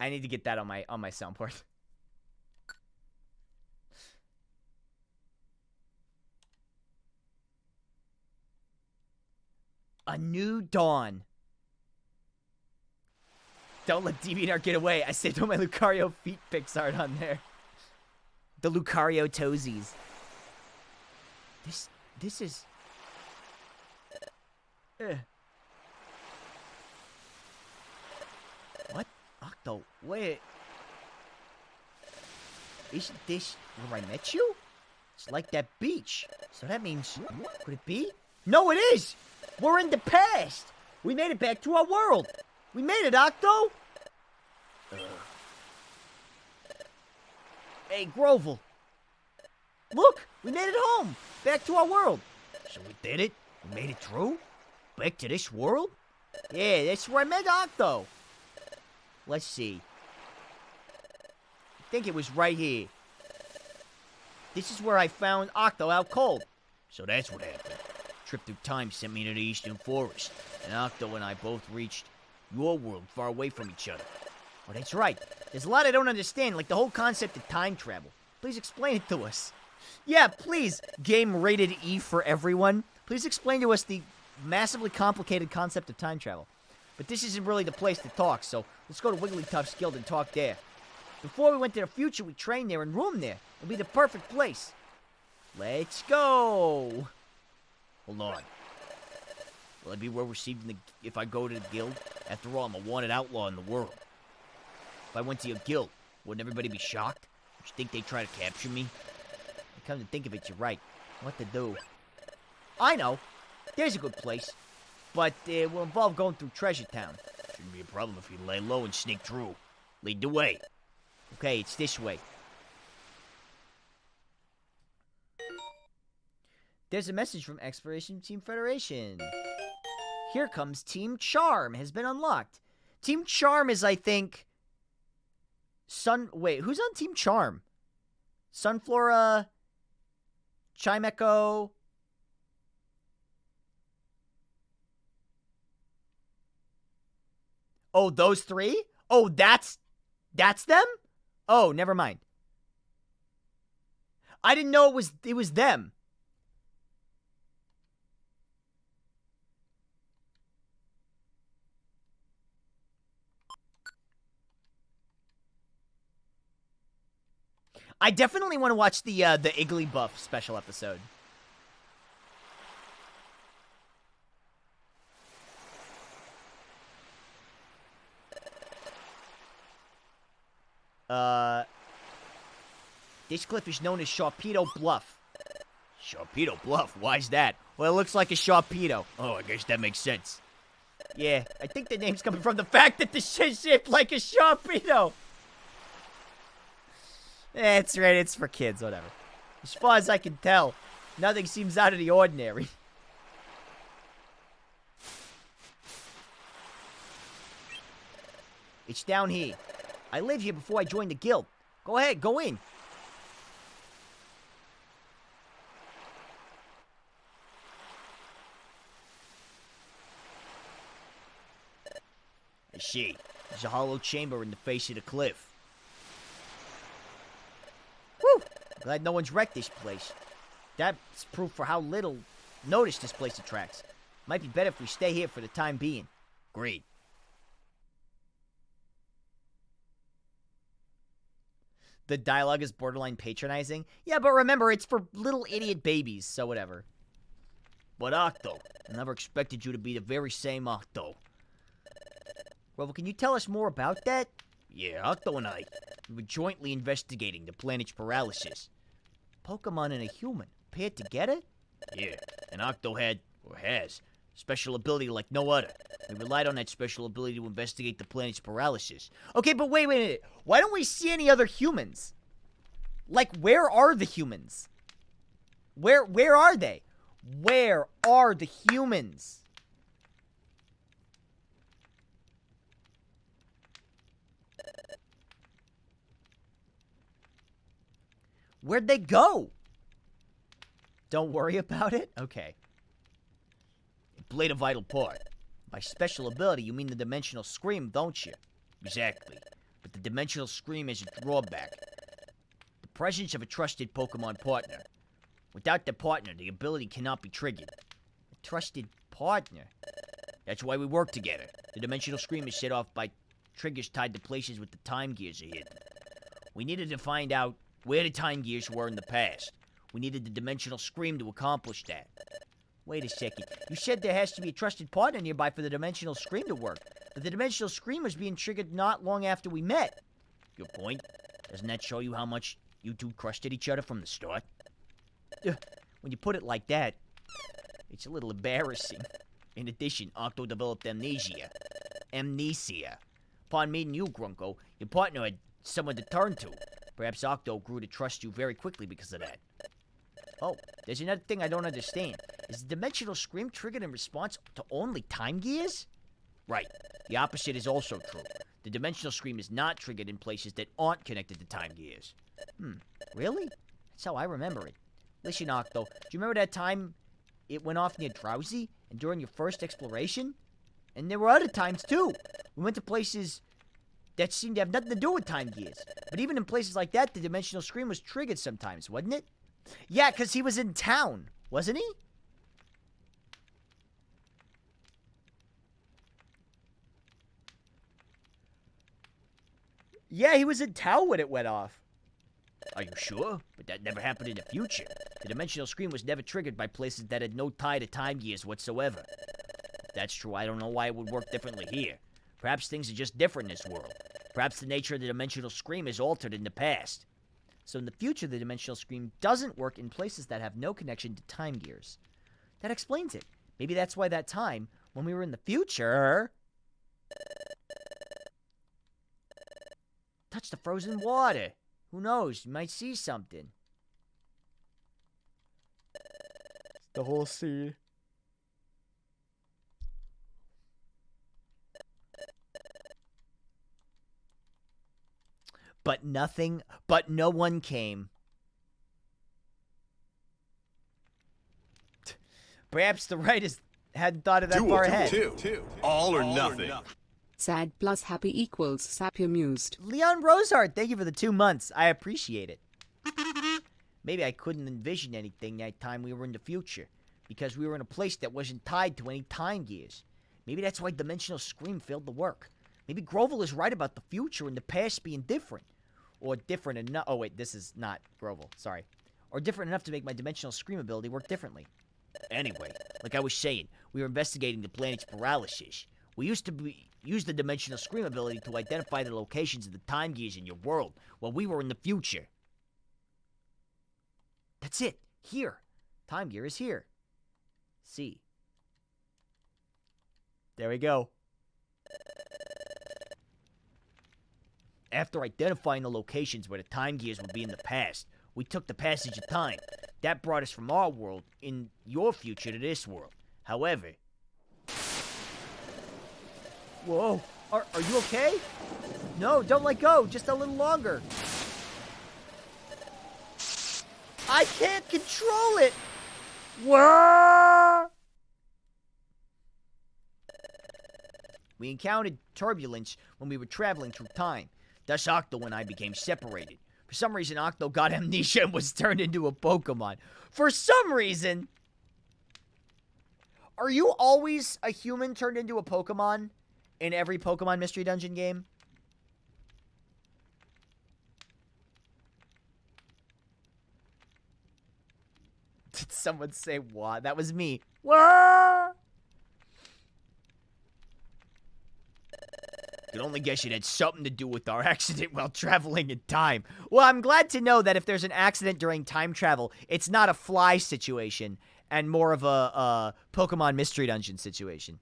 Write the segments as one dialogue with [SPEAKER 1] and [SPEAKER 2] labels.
[SPEAKER 1] I need to get that on my soundboard. A new dawn. Don't let DeviantArt get away. I saved all my Lucario feet pics art on there. The Lucario toesies. This is... What? Octo, wait. Isn't this where I met you? It's like that beach. So that means... Could it be? No, it is! We're in the past! We made it back to our world! We made it, Octo! Hey, Grovel. Look! We made it home! Back to our world! So we did it? We made it through? Back to this world? Yeah, that's where I met Octo. Let's see. I think it was right here. This is where I found Octo out cold. So that's what happened. Trip through time sent me to the Eastern Forest, and Octo and I both reached your world far away from each other. Oh, that's right. There's a lot I don't understand, like the whole concept of time travel. Please explain it to us. Yeah, please, game rated E for everyone. Please explain to us the massively complicated concept of time travel. But this isn't really the place to talk, so let's go to Wigglytuff's Guild and talk there. Before we went to the future, we trained there and roomed there. It'll be the perfect place. Let's go. Hold on. Will I be well received if I go to the guild? After all, I'm a wanted outlaw in the world. If I went to your guild, wouldn't everybody be shocked? Would you think they'd try to capture me? Come to think of it, you're right. What to do? I know. There's a good place. But it will involve going through Treasure Town. Shouldn't be a problem if you lay low and sneak through. Lead the way. Okay, it's this way. There's a message from Exploration Team Federation. Here comes Team Charm has been unlocked. Team Charm is, I think... Wait, who's on Team Charm? Sunflora... Chimecho... Oh, those three? Oh, that's them? Oh, never mind. I didn't know it was them. I definitely want to watch the Igglybuff special episode. This cliff is known as Sharpedo Bluff. Sharpedo Bluff? Why's that? Well, it looks like a Sharpedo. Oh, I guess that makes sense. Yeah, I think the name's coming from the fact that the shit's shaped like a Sharpedo. That's right, it's for kids, whatever. As far as I can tell, nothing seems out of the ordinary. It's down here. I lived here before I joined the guild. Go ahead, go in. I see. There's a hollow chamber in the face of the cliff. Whew! Glad no one's wrecked this place. That's proof for how little notice this place attracts. Might be better if we stay here for the time being. Agreed. The dialogue is borderline patronizing. Yeah, but remember, it's for little idiot babies, so whatever. But Octo, I never expected you to be the very same Octo. Well, can you tell us more about that? Yeah, Octo and I, we were jointly investigating the planet's paralysis. Pokemon and a human, paired together? Yeah, and Octo had, or has, special ability like no other. We relied on that special ability to investigate the planet's paralysis. Okay, but wait a minute. Why don't we see any other humans? Like, where are the humans? Where are they? Where are the humans? Where'd they go? Don't worry about it? Okay. It played a vital part. By special ability, you mean the dimensional scream, don't you? Exactly. But the dimensional scream has a drawback. The presence of a trusted Pokemon partner. Without the partner, the ability cannot be triggered. A trusted partner? That's why we work together. The dimensional scream is set off by triggers tied to places with the time gears are hidden. We needed to find out where the time gears were in the past. We needed the dimensional scream to accomplish that. Wait a second. You said there has to be a trusted partner nearby for the dimensional scream to work. But the dimensional scream was being triggered not long after we met. Your point? Doesn't that show you how much you two trusted each other from the start? When you put it like that, it's a little embarrassing. In addition, Octo developed amnesia. Upon meeting you, Grunko, your partner had someone to turn to. Perhaps Octo grew to trust you very quickly because of that. Oh, there's another thing I don't understand. Is the dimensional scream triggered in response to only time gears? Right. The opposite is also true. The dimensional scream is not triggered in places that aren't connected to time gears. Really? That's how I remember it. Listen, Octo, do you remember that time it went off near Drowsy and during your first exploration? And there were other times, too. We went to places that seemed to have nothing to do with time gears. But even in places like that, the dimensional scream was triggered sometimes, wasn't it? Yeah, because he was in town, wasn't he? Yeah, he was in town when it went off. Are you sure? But that never happened in the future. The dimensional scream was never triggered by places that had no tie to time gears whatsoever. If that's true, I don't know why it would work differently here. Perhaps things are just different in this world. Perhaps the nature of the dimensional scream is altered in the past. So in the future, the dimensional scream doesn't work in places that have no connection to time gears. That explains it. Maybe that's why that time, when we were in the future... touch the frozen water. Who knows? You might see something. The whole scene. But no one came. Perhaps the writers hadn't thought of that far ahead.
[SPEAKER 2] Two. All or nothing.
[SPEAKER 3] Sad plus happy equals sap amused.
[SPEAKER 1] Leon Rosehart, thank you for the 2 months. I appreciate it. Maybe I couldn't envision anything that time we were in the future, because we were in a place that wasn't tied to any time gears. Maybe that's why Dimensional Scream failed to work. Maybe Grovel is right about the future and the past being different. Or different enough... Oh, wait, this is not Grovel. Sorry. Or different enough to make my Dimensional Scream ability work differently. Anyway, like I was saying, we were investigating the planet's paralysis. We used to use the Dimensional Scream ability to identify the locations of the time gears in your world while we were in the future. That's it. Here. Time gear is here. See. There we go. After identifying the locations where the time gears would be in the past, we took the passage of time. That brought us from our world, in your future, to this world. However... Whoa. Are you okay? No, don't let go. Just a little longer. I can't control it. Whoa. We encountered turbulence when we were traveling through time. Thus, Octo and I became separated. For some reason, Octo got amnesia and was turned into a Pokemon. For some reason... Are you always a human turned into a Pokemon in every Pokemon Mystery Dungeon game? Did someone say what? That was me. What? I can only guess it had something to do with our accident while traveling in time. Well, I'm glad to know that if there's an accident during time travel, it's not a fly situation and more of a Pokemon Mystery Dungeon situation.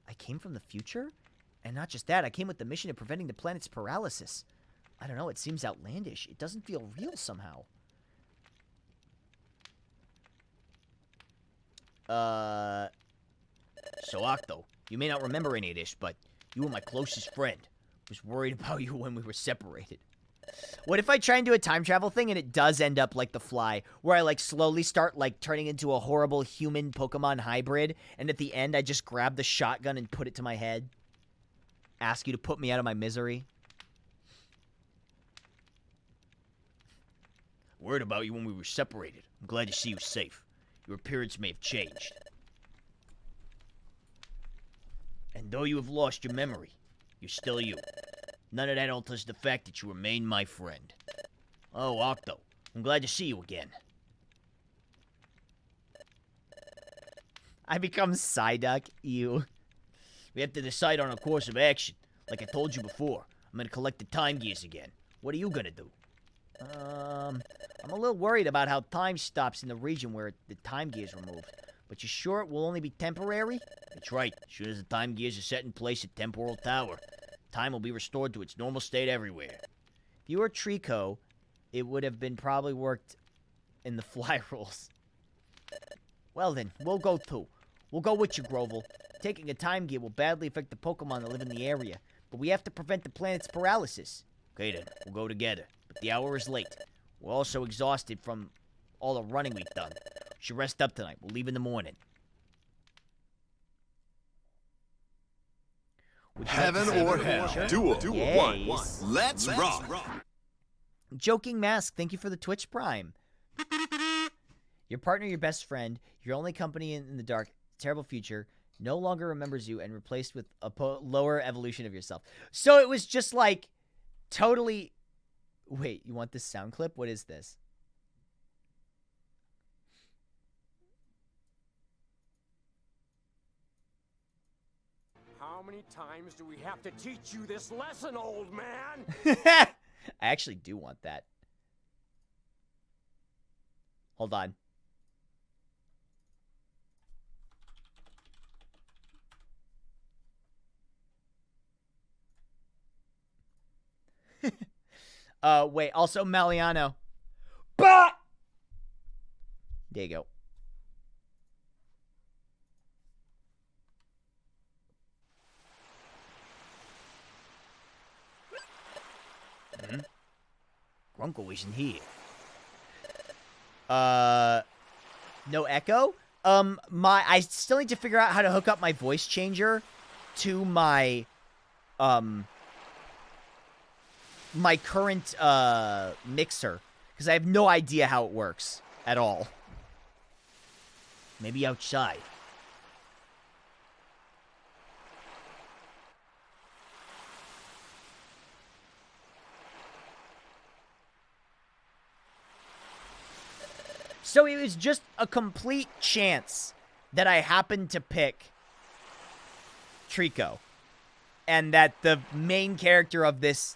[SPEAKER 1] I came from the future? And not just that, I came with the mission of preventing the planet's paralysis. I don't know, it seems outlandish. It doesn't feel real somehow. So Octo, you may not remember any of this, but you were my closest friend. I was worried about you when we were separated. What if I try and do a time travel thing and it does end up like the Fly, where I like slowly start like turning into a horrible human Pokemon hybrid, and at the end I just grab the shotgun and put it to my head? Ask you to put me out of my misery? Worried about you when we were separated. I'm glad to see you safe. Your appearance may have changed. And though you have lost your memory, you're still you. None of that alters the fact that you remain my friend. Oh, Octo, I'm glad to see you again. I become Psyduck, ew. We have to decide on a course of action. Like I told you before, I'm gonna collect the time gears again. What are you gonna do? I'm a little worried about how time stops in the region where the time gears were moved. But you sure it will only be temporary? That's right. As soon as the time gears are set in place at Temporal Tower, time will be restored to its normal state everywhere. If you were Trico, it would have been probably worked in the fly rules. Well then, we'll go too. We'll go with you, Grovel. Taking a time gear will badly affect the Pokemon that live in the area, but we have to prevent the planet's paralysis. Okay then, we'll go together. But the hour is late. We're also exhausted from all the running we've done. We should rest up tonight. We'll leave in the morning.
[SPEAKER 2] Heaven or hell. Duel.
[SPEAKER 1] Yes.
[SPEAKER 2] Let's rock.
[SPEAKER 1] Joking Mask, thank you for the Twitch Prime. Your partner, your best friend, your only company in the dark, terrible future, no longer remembers you and replaced with a lower evolution of yourself. So it was just like totally... Wait, you want this sound clip? What is this?
[SPEAKER 4] How many times do we have to teach you this lesson, old man?
[SPEAKER 1] I actually do want that. Hold on. Wait, also Maliano. Bah! There you go. Grunkle isn't here. No echo? I still need to figure out how to hook up my voice changer to my, my current, mixer. Because I have no idea how it works at all. Maybe outside. So it was just a complete chance that I happened to pick Trico. And that the main character of this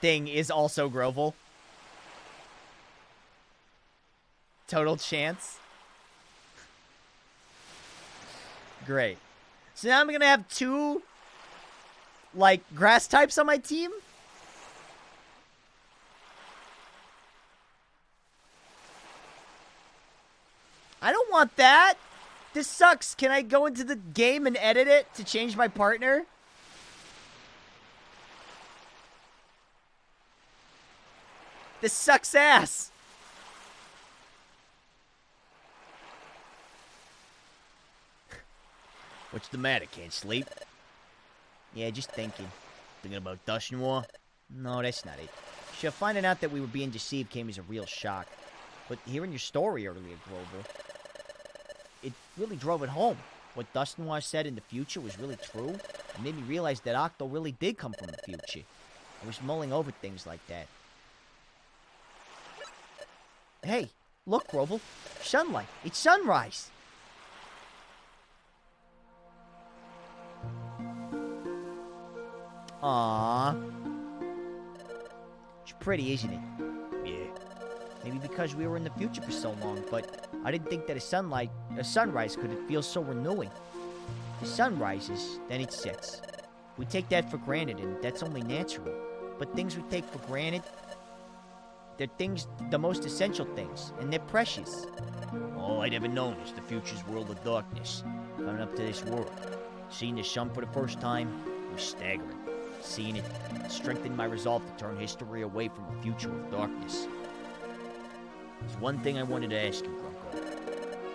[SPEAKER 1] thing is also Grovel. Total chance. Great. So now I'm going to have two, like, grass types on my team? I don't want that. This sucks. Can I go into the game and edit it to change my partner? This sucks ass. What's the matter? Can't sleep? Yeah, just thinking. Thinking about Dust Noir? No, that's not it. Sure, finding out that we were being deceived came as a real shock. But hearing your story earlier, Grover, it really drove it home. What Dust Noir said in the future was really true. It made me realize that Octo really did come from the future. I was mulling over things like that. Hey, look, Grovel. Sunlight. It's sunrise. Aww. It's pretty, isn't it? Yeah. Maybe because we were in the future for so long, but I didn't think that a sunrise could feel so renewing. The sun rises, then it sets. We take that for granted, and that's only natural. But things we take for granted, they're things, the most essential things, and they're precious. All I'd ever known is the future's world of darkness. Coming up to this world, seeing the sun for the first time was staggering. Seeing it strengthened my resolve to turn history away from a future of darkness. There's one thing I wanted to ask you, Grunko.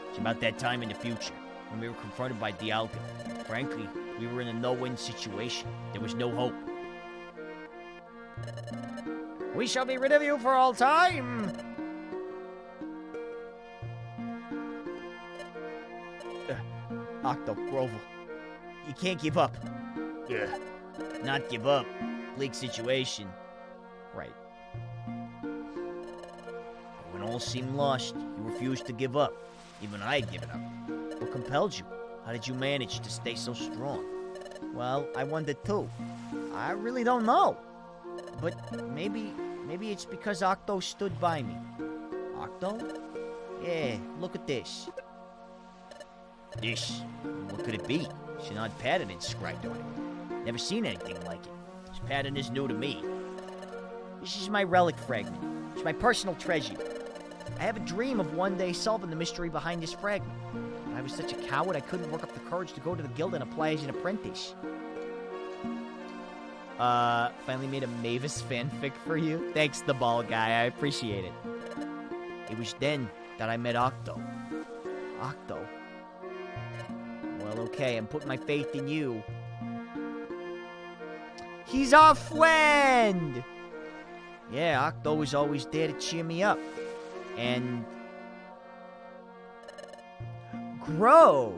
[SPEAKER 1] It's about that time in the future, when we were confronted by Dialga. Frankly, we were in a no-win situation. There was no hope. We shall be rid of you for all time! Octo, Grovel. You can't give up.
[SPEAKER 2] Yeah.
[SPEAKER 1] Not give up. Bleak situation. Right. But when all seemed lost, you refused to give up. Even I had given up. What compelled you? How did you manage to stay so strong? Well, I wondered too. I really don't know. But maybe it's because Octo stood by me. Octo? Yeah, look at this. This? What could it be? It's an odd pattern inscribed on it. Never seen anything like it. This pattern is new to me. This is my relic fragment. It's my personal treasure. I have a dream of one day solving the mystery behind this fragment. But I was such a coward I couldn't work up the courage to go to the guild and apply as an apprentice. Finally made a Mavis fanfic for you? Thanks, the ball guy. I appreciate it. It was then that I met Octo. Octo? Well, okay, I'm putting my faith in you. He's our friend! Yeah, Octo was always there to cheer me up. And... grow!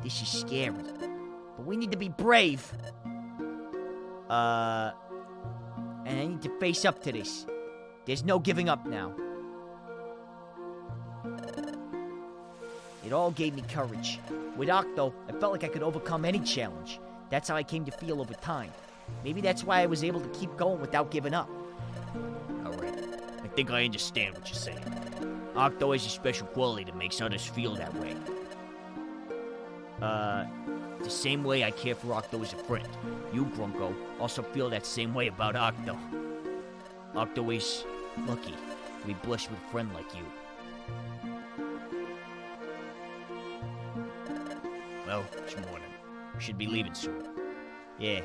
[SPEAKER 1] This is scary. But we need to be brave. And I need to face up to this. There's no giving up now. It all gave me courage. With Octo, I felt like I could overcome any challenge. That's how I came to feel over time. Maybe that's why I was able to keep going without giving up. Alright, I think I understand what you're saying. Octo has a special quality that makes others feel that way. The same way I care for Octo as a friend. You, Grunko, also feel that same way about Octo. Octo is lucky to be blessed with a friend like you. Well, it's morning. We should be leaving soon. Yeah.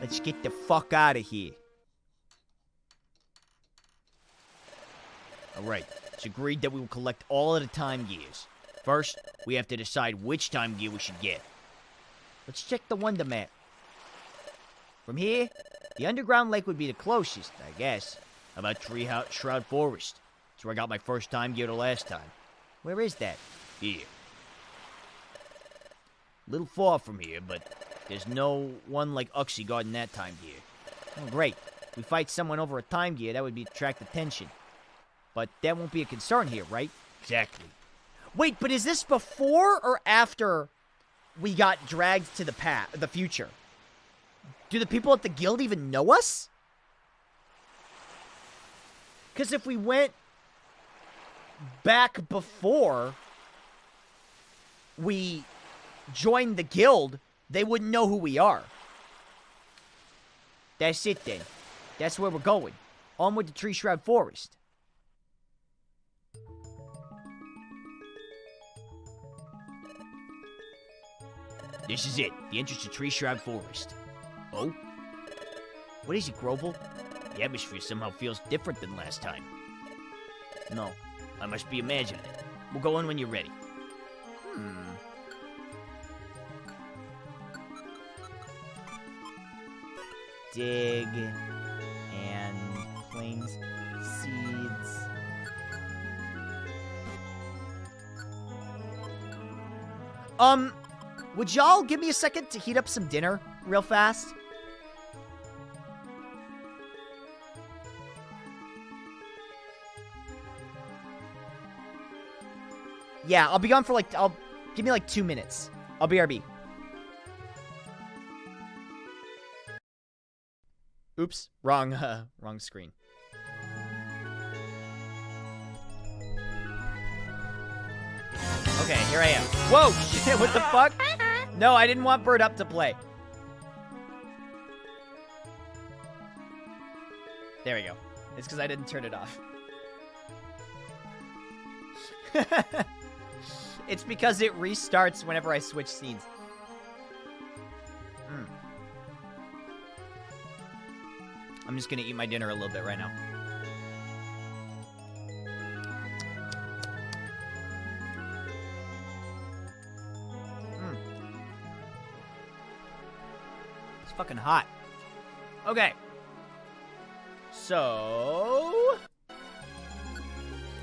[SPEAKER 1] Let's get the fuck out of here. Alright, it's agreed that we will collect all of the time gears. First, we have to decide which time gear we should get. Let's check the Wonder Map. From here, the underground lake would be the closest, I guess. How about Tree Shroud Forest? That's where I got my first time gear the last time. Where is that? Here. Little far from here, but there's no one like Uxie guarding that time gear. Oh, great. If we fight someone over a time gear, that would attract attention. But that won't be a concern here, right? Exactly. Wait, but is this before or after we got dragged to the future? Do the people at the guild even know us? Because if we went back before we joined the guild, they wouldn't know who we are. That's it then. That's where we're going. Onward to Tree Shroud Forest. This is it. The entrance to Tree Shroud Forest. Oh? What is it, Grovel? The atmosphere somehow feels different than last time. No, I must be imagining it. We'll go in when you're ready. Dig and plant seeds. Would y'all give me a second to heat up some dinner real fast? Yeah, I'll be gone for give me like 2 minutes. I'll BRB. Oops, wrong screen. Okay, here I am. Whoa, shit, what the fuck? No, I didn't want Bird Up to play. There we go. It's because I didn't turn it off. It's because it restarts whenever I switch scenes. I'm just gonna eat my dinner a little bit right now. It's fucking hot. Okay. So...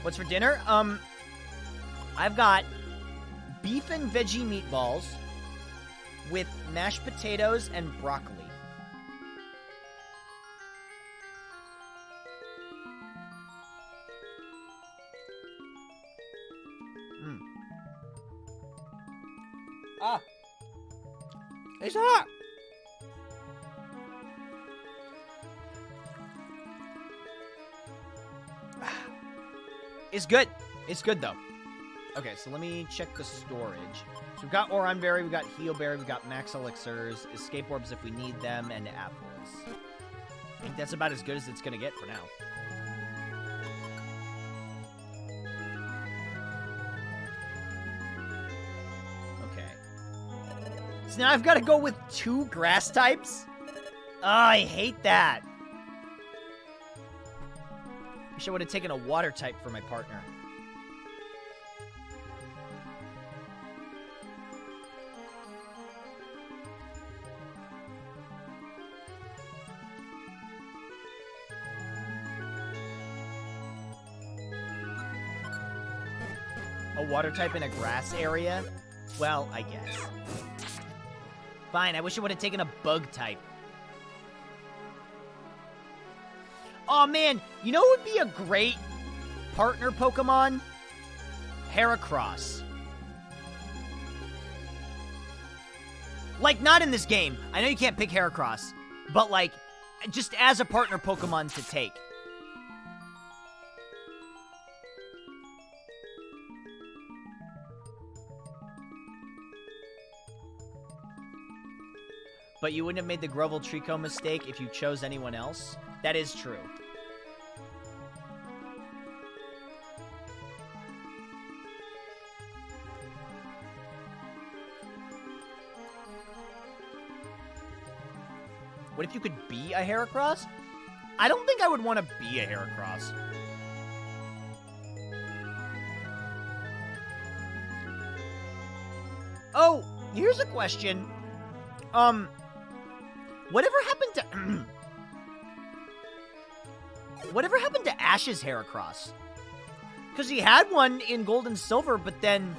[SPEAKER 1] what's for dinner? I've got beef and veggie meatballs with mashed potatoes and broccoli. Ah! It's hot! It's good. It's good, though. Okay, so let me check the storage. So we've got Oron Berry, we've got Heal Berry, we've got Max Elixirs, Escape Orbs if we need them, and Apples. I think that's about as good as it's gonna get for now. Okay. So now I've got to go with 2 grass types? Oh, I hate that. Wish I would have taken a water type for my partner. A water type in a grass area? Well, I guess. Fine, I wish I would have taken a bug type. Oh man, you know what would be a great partner Pokemon? Heracross. Like, not in this game. I know you can't pick Heracross. But, like, just as a partner Pokemon to take. But you wouldn't have made the Grovel Trico mistake if you chose anyone else? That is true. What if you could be a Heracross? I don't think I would want to be a Heracross. Oh, here's a question. Whatever happened to... Whatever happened to Ash's Heracross? Because he had one in Gold and Silver, but then...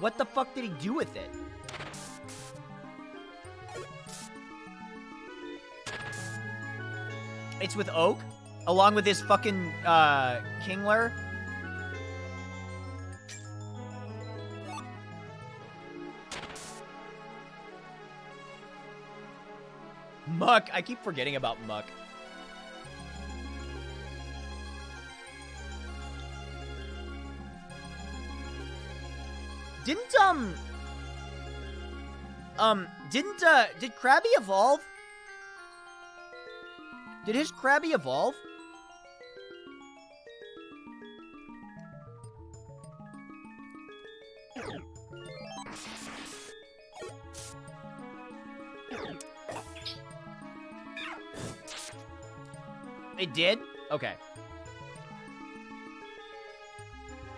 [SPEAKER 1] What the fuck did he do with it? It's with Oak, along with his fucking, Kingler. Muck. I keep forgetting about Muck. Did Krabby evolve? Did his Krabby evolve? It did? Okay.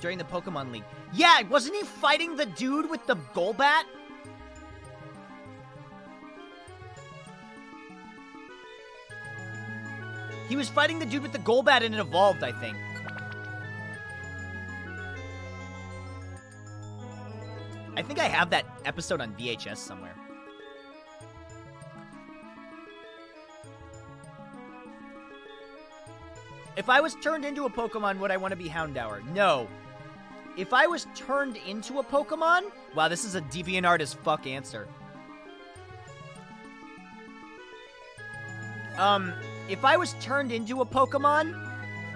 [SPEAKER 1] During the Pokemon League. Yeah, wasn't he fighting the dude with the Golbat? He was fighting the dude with the Golbat and it evolved, I think. I think I have that episode on VHS somewhere. If I was turned into a Pokemon, would I want to be Houndour? No. If I was turned into a Pokemon... Wow, this is a DeviantArt as fuck answer. If I was turned into a Pokemon,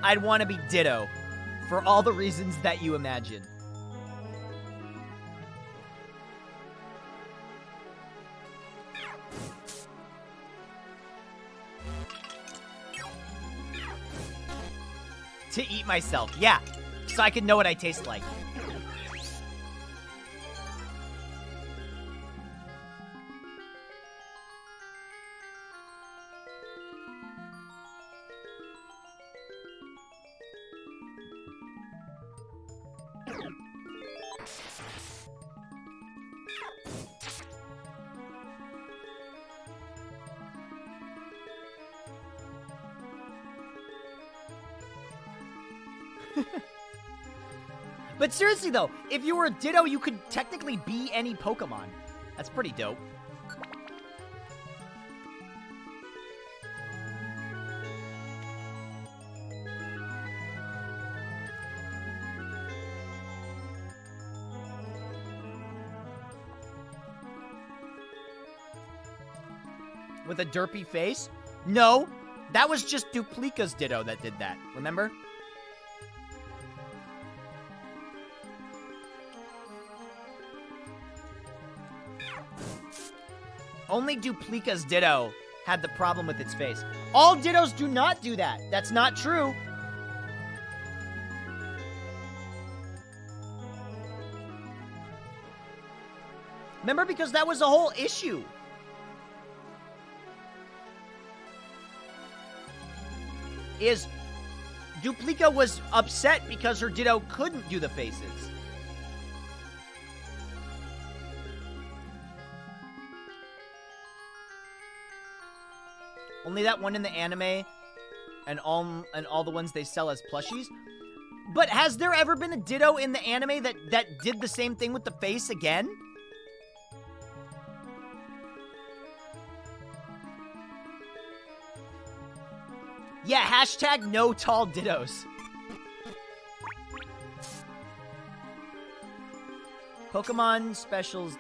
[SPEAKER 1] I'd want to be Ditto. For all the reasons that you imagine. To eat myself, yeah. So I can know what I taste like. But seriously, though, if you were a Ditto, you could technically be any Pokemon. That's pretty dope. With a derpy face? No, that was just Duplica's Ditto that did that, remember? Only Duplica's Ditto had the problem with its face. All Dittos do not do that. That's not true. Remember, because that was a whole issue. Is Duplica was upset because her Ditto couldn't do the faces. Only that one in the anime, and all the ones they sell as plushies. But has there ever been a Ditto in the anime that did the same thing with the face again? Yeah, hashtag no tall Dittos. Pokemon Specials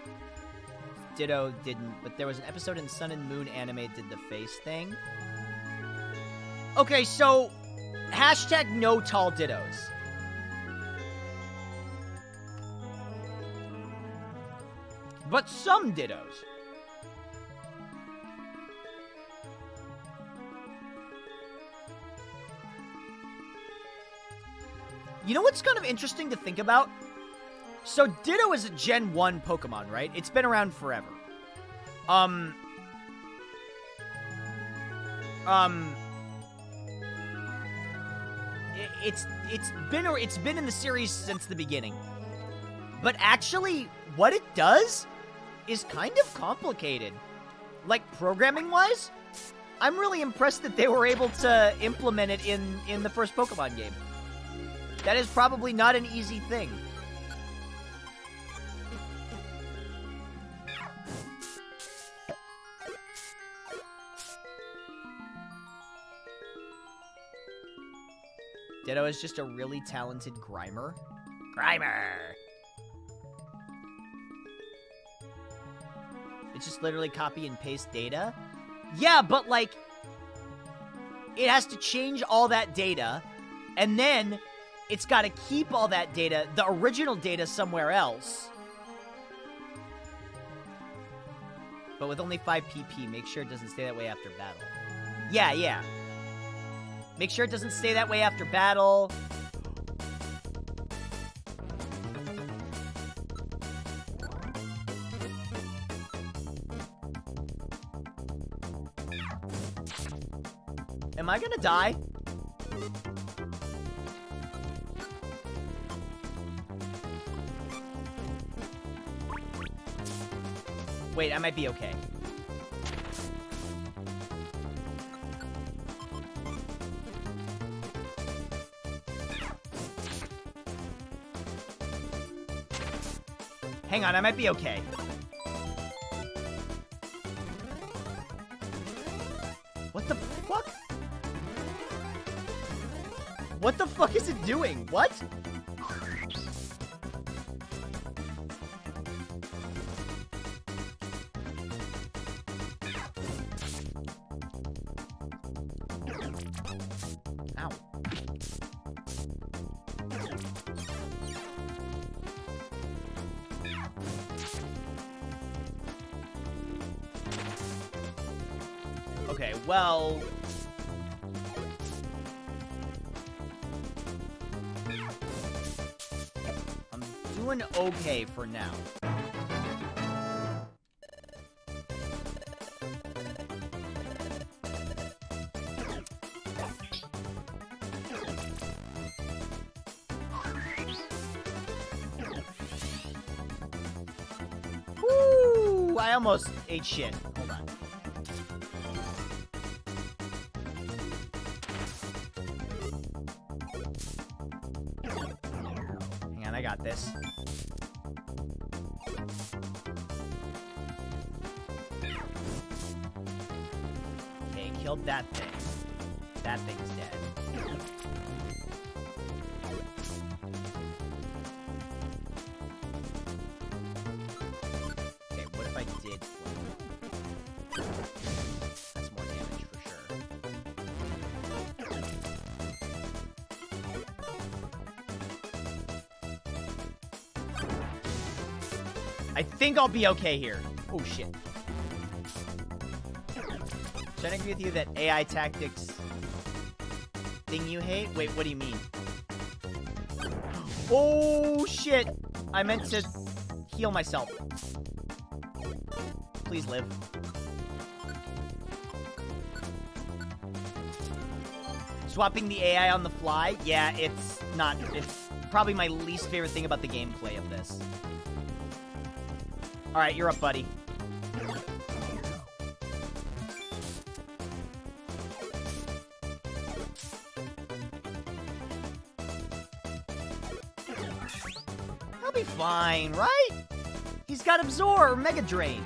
[SPEAKER 1] Ditto didn't, but there was an episode in Sun and Moon anime did the face thing. Okay, so hashtag no tall Dittos. But some Dittos. You know what's kind of interesting to think about? So Ditto is a Gen 1 Pokemon, right? It's been around forever. It's been in the series since the beginning. But actually, what it does is kind of complicated. Like, programming-wise, I'm really impressed that they were able to implement it in the first Pokemon game. That is probably not an easy thing. Ditto is just a really talented Grimer. Grimer! It's just literally copy and paste data? Yeah, but like, it has to change all that data, and then it's got to keep all that data, the original data, somewhere else. But with only 5 PP, make sure it doesn't stay that way after battle. Yeah. Make sure it doesn't stay that way after battle. Am I gonna die? Wait, I might be okay. Hang on, I might be okay. What the fuck? What the fuck is it doing? What? Ow. Okay, well... I'm doing okay for now. Woo! I almost ate shit. Hold on. got this. Okay, killed that thing. That thing's dead. Okay, what if I did flip? That's more damage for sure. I think I'll be okay here. Oh, shit. Should I agree with you that AI tactics thing you hate? Wait, what do you mean? Oh, shit. I meant to heal myself. Please live. Swapping the AI on the fly? Yeah, it's not... It's probably my least favorite thing about the gameplay of this. Alright, you're up, buddy. He'll be fine, right? He's got Absorb, Mega Drain.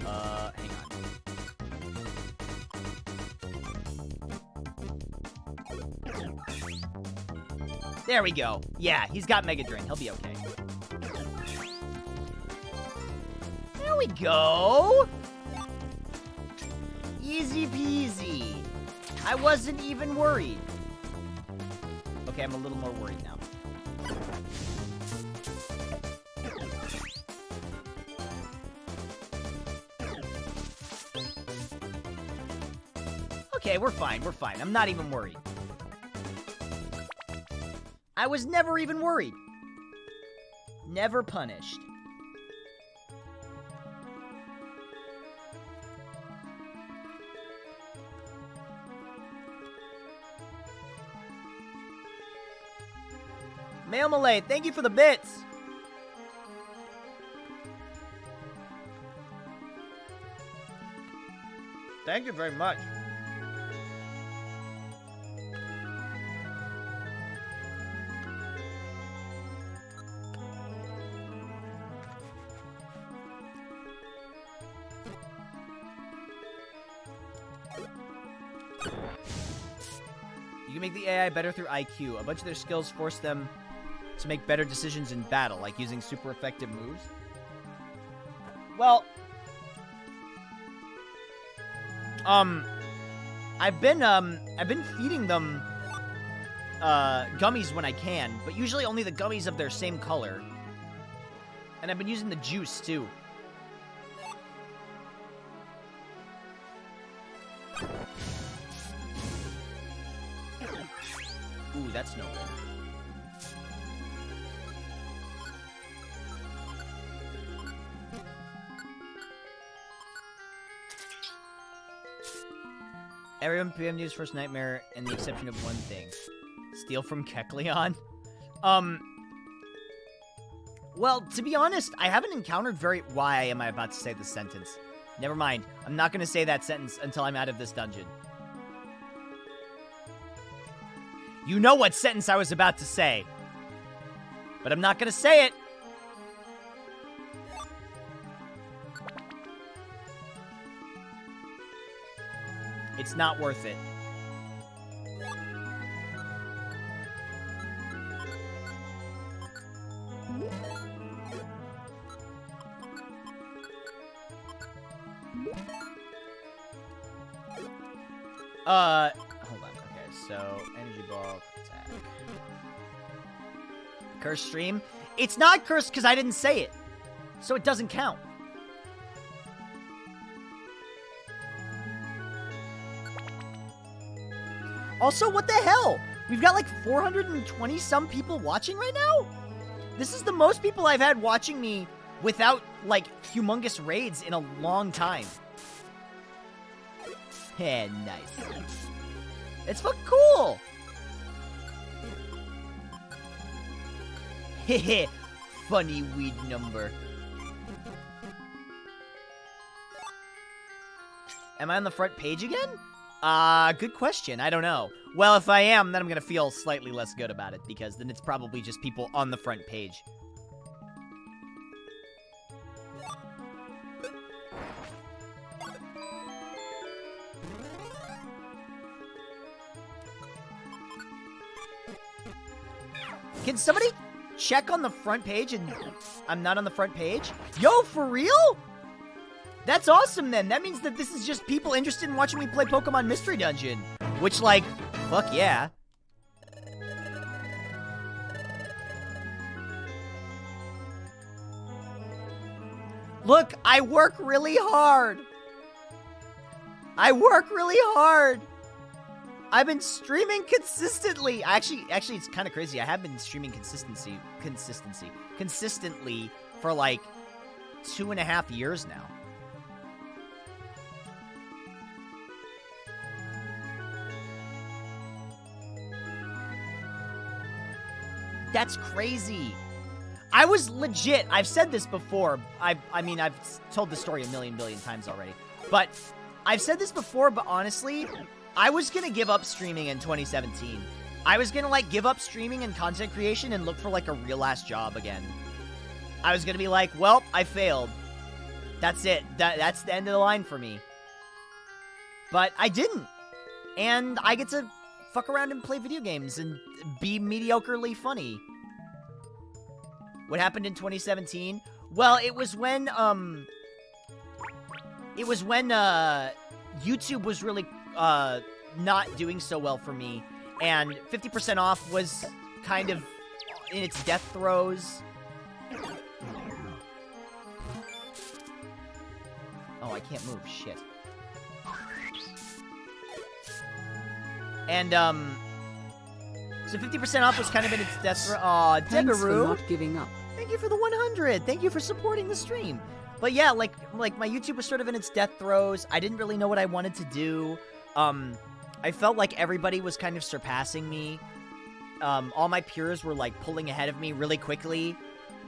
[SPEAKER 1] Hang on. There we go. Yeah, he's got Mega Drain. He'll be okay. There we go. Easy peasy. I wasn't even worried. Okay, I'm a little more worried now. Okay, we're fine. We're fine. I'm not even worried. I was never even worried. Never punished. Mail Malay, thank you for the bits. Thank you very much. You can make the AI better through IQ. A bunch of their skills force them to make better decisions in battle, like using super effective moves. Well, I've been feeding them gummies when I can, but usually only the gummies of their same color. And I've been using the juice too. Ooh, that's no good. Everyone PMD's first nightmare, and the exception of one thing. Steal from Kecleon? Well, to be honest, I haven't encountered why am I about to say this sentence? Never mind. I'm not going to say that sentence until I'm out of this dungeon. You know what sentence I was about to say. But I'm not going to say it. It's not worth it. Hold on. Okay, so energy ball attack. Curse stream? It's not cursed because I didn't say it. So it doesn't count. Also, what the hell? We've got like 420 some people watching right now? This is the most people I've had watching me without like humongous raids in a long time. Yeah, nice. It's fucking cool. Heh, funny weed number. Am I on the front page again? Good question. I don't know. Well, if I am, then I'm gonna feel slightly less good about it, because then it's probably just people on the front page. Can somebody check on the front page and I'm not on the front page? Yo, for real? That's awesome then. That means that this is just people interested in watching me play Pokemon Mystery Dungeon. Which, like, fuck yeah. Look, I work really hard. I've been streaming consistently. Actually, it's kind of crazy. I have been streaming consistently for like 2.5 years now. That's crazy. I was legit. I've said this before. I mean, I've told the story a million times already. But I've said this before, but honestly, I was gonna give up streaming in 2017. I was gonna, like, give up streaming and content creation and look for, like, a real-ass job again. I was gonna be like, well, I failed. That's it. That's the end of the line for me. But I didn't. And I get to fuck around and play video games and be mediocrely funny. What happened in 2017? Well, it was when YouTube was really, not doing so well for me, and 50% off was kind of in its death throes. Oh, I can't move, shit. And, so 50% off was kind of in its death throes. Aw,
[SPEAKER 3] Thanks for
[SPEAKER 1] Degaroo.
[SPEAKER 3] not giving up.
[SPEAKER 1] Thank you for the 100. Thank you for supporting the stream. But yeah, like my YouTube was sort of in its death throes. I didn't really know what I wanted to do. I felt like everybody was kind of surpassing me. All my peers were, like, pulling ahead of me really quickly,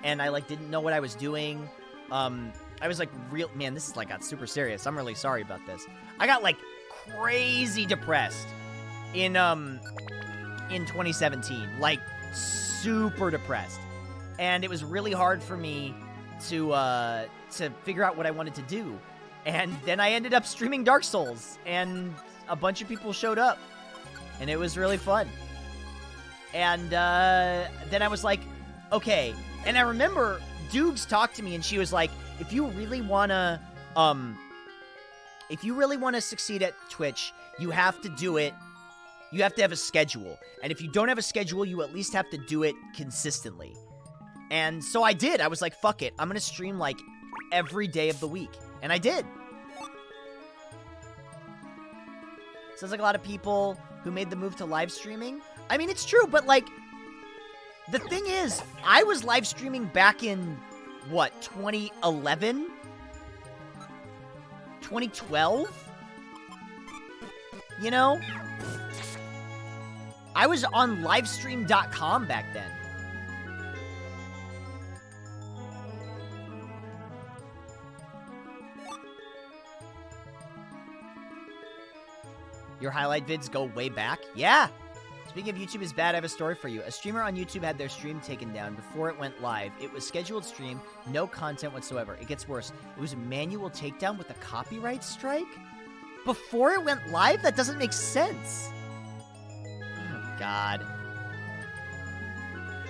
[SPEAKER 1] and I, like, didn't know what I was doing. I was, like, man, this is, like, got super serious. I'm really sorry about this. I got, like, crazy depressed in 2017. Like, super depressed. And it was really hard for me to figure out what I wanted to do. And then I ended up streaming Dark Souls, and a bunch of people showed up, and it was really fun. And then I was like, okay. And I remember Dukes talked to me, and she was like, if you really wanna succeed at Twitch, you have to do it. You have to have a schedule. And if you don't have a schedule, you at least have to do it consistently. And so I did. I was like, fuck it. I'm gonna stream, like, every day of the week. And I did. Sounds like a lot of people who made the move to live streaming. I mean, it's true, but, like, the thing is, I was live streaming back in, what, 2011? 2012? You know? I was on livestream.com back then. Your highlight vids go way back? Yeah! Speaking of YouTube is bad, I have a story for you. A streamer on YouTube had their stream taken down before it went live. It was scheduled stream, no content whatsoever. It gets worse. It was a manual takedown with a copyright strike? Before it went live? That doesn't make sense. Oh, God.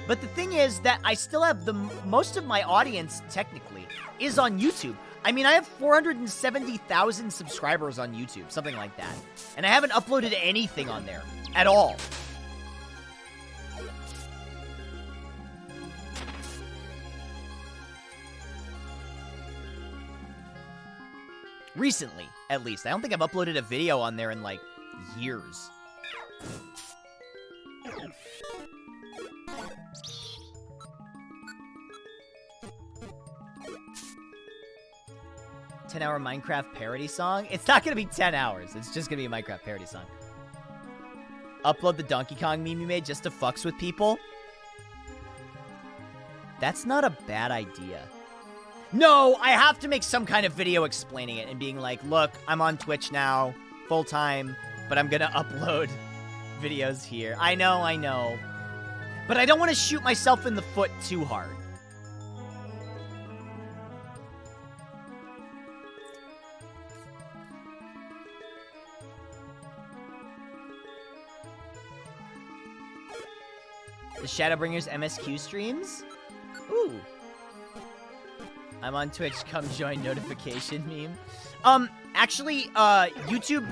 [SPEAKER 1] But the thing is that I still have most of my audience, technically, is on YouTube. I mean, I have 470,000 subscribers on YouTube, something like that. And I haven't uploaded anything on there at all. Recently, at least. I don't think I've uploaded a video on there in, like, years. 10-hour Minecraft parody song? It's not gonna be 10 hours. It's just gonna be a Minecraft parody song. Upload the Donkey Kong meme you made just to fucks with people? That's not a bad idea. No, I have to make some kind of video explaining it and being like, look, I'm on Twitch now, full-time. but I'm gonna upload videos here. I know. But I don't want to shoot myself in the foot too hard. The Shadowbringers MSQ streams? Ooh. I'm on Twitch, come join notification meme. Actually, YouTube,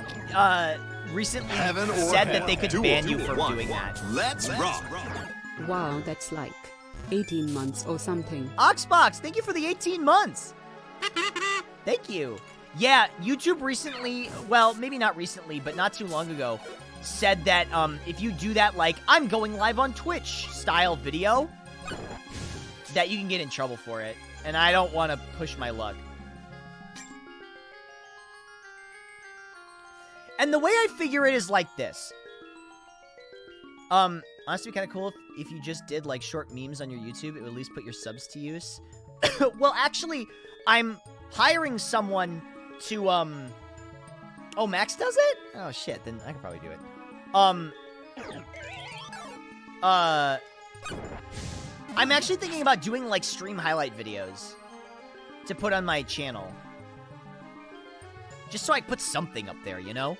[SPEAKER 1] recently said that they could ban you for doing that.
[SPEAKER 2] Let's rock.
[SPEAKER 3] Wow, that's like 18 months or something.
[SPEAKER 1] Oxbox, thank you for the 18 months. Thank you. Yeah, YouTube recently, well, maybe not recently, but not too long ago, said that if you do that, like, I'm going live on Twitch style video, that you can get in trouble for it. And I don't want to push my luck. And the way I figure it is like this. Honestly, it'd be kind of cool if you just did, like, short memes on your YouTube. It would at least put your subs to use. Well, actually, I'm hiring someone to, Oh, Max does it? Oh, shit. Then I could probably do it. I'm actually thinking about doing, like, stream highlight videos to put on my channel. Just so I put something up there, you know?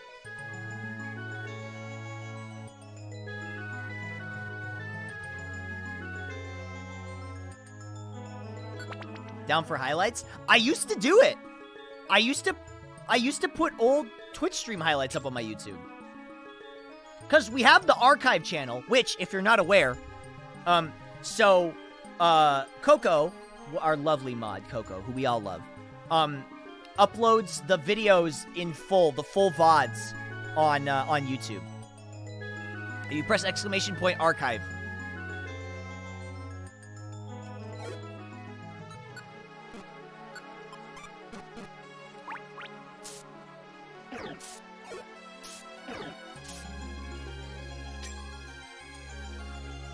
[SPEAKER 1] Down for highlights? I used to do it. I used to put old Twitch stream highlights up on my YouTube. Because we have the archive channel, which, if you're not aware, Coco, our lovely mod, Coco, who we all love, uploads the videos in full, the full VODs on YouTube. You press ! archive.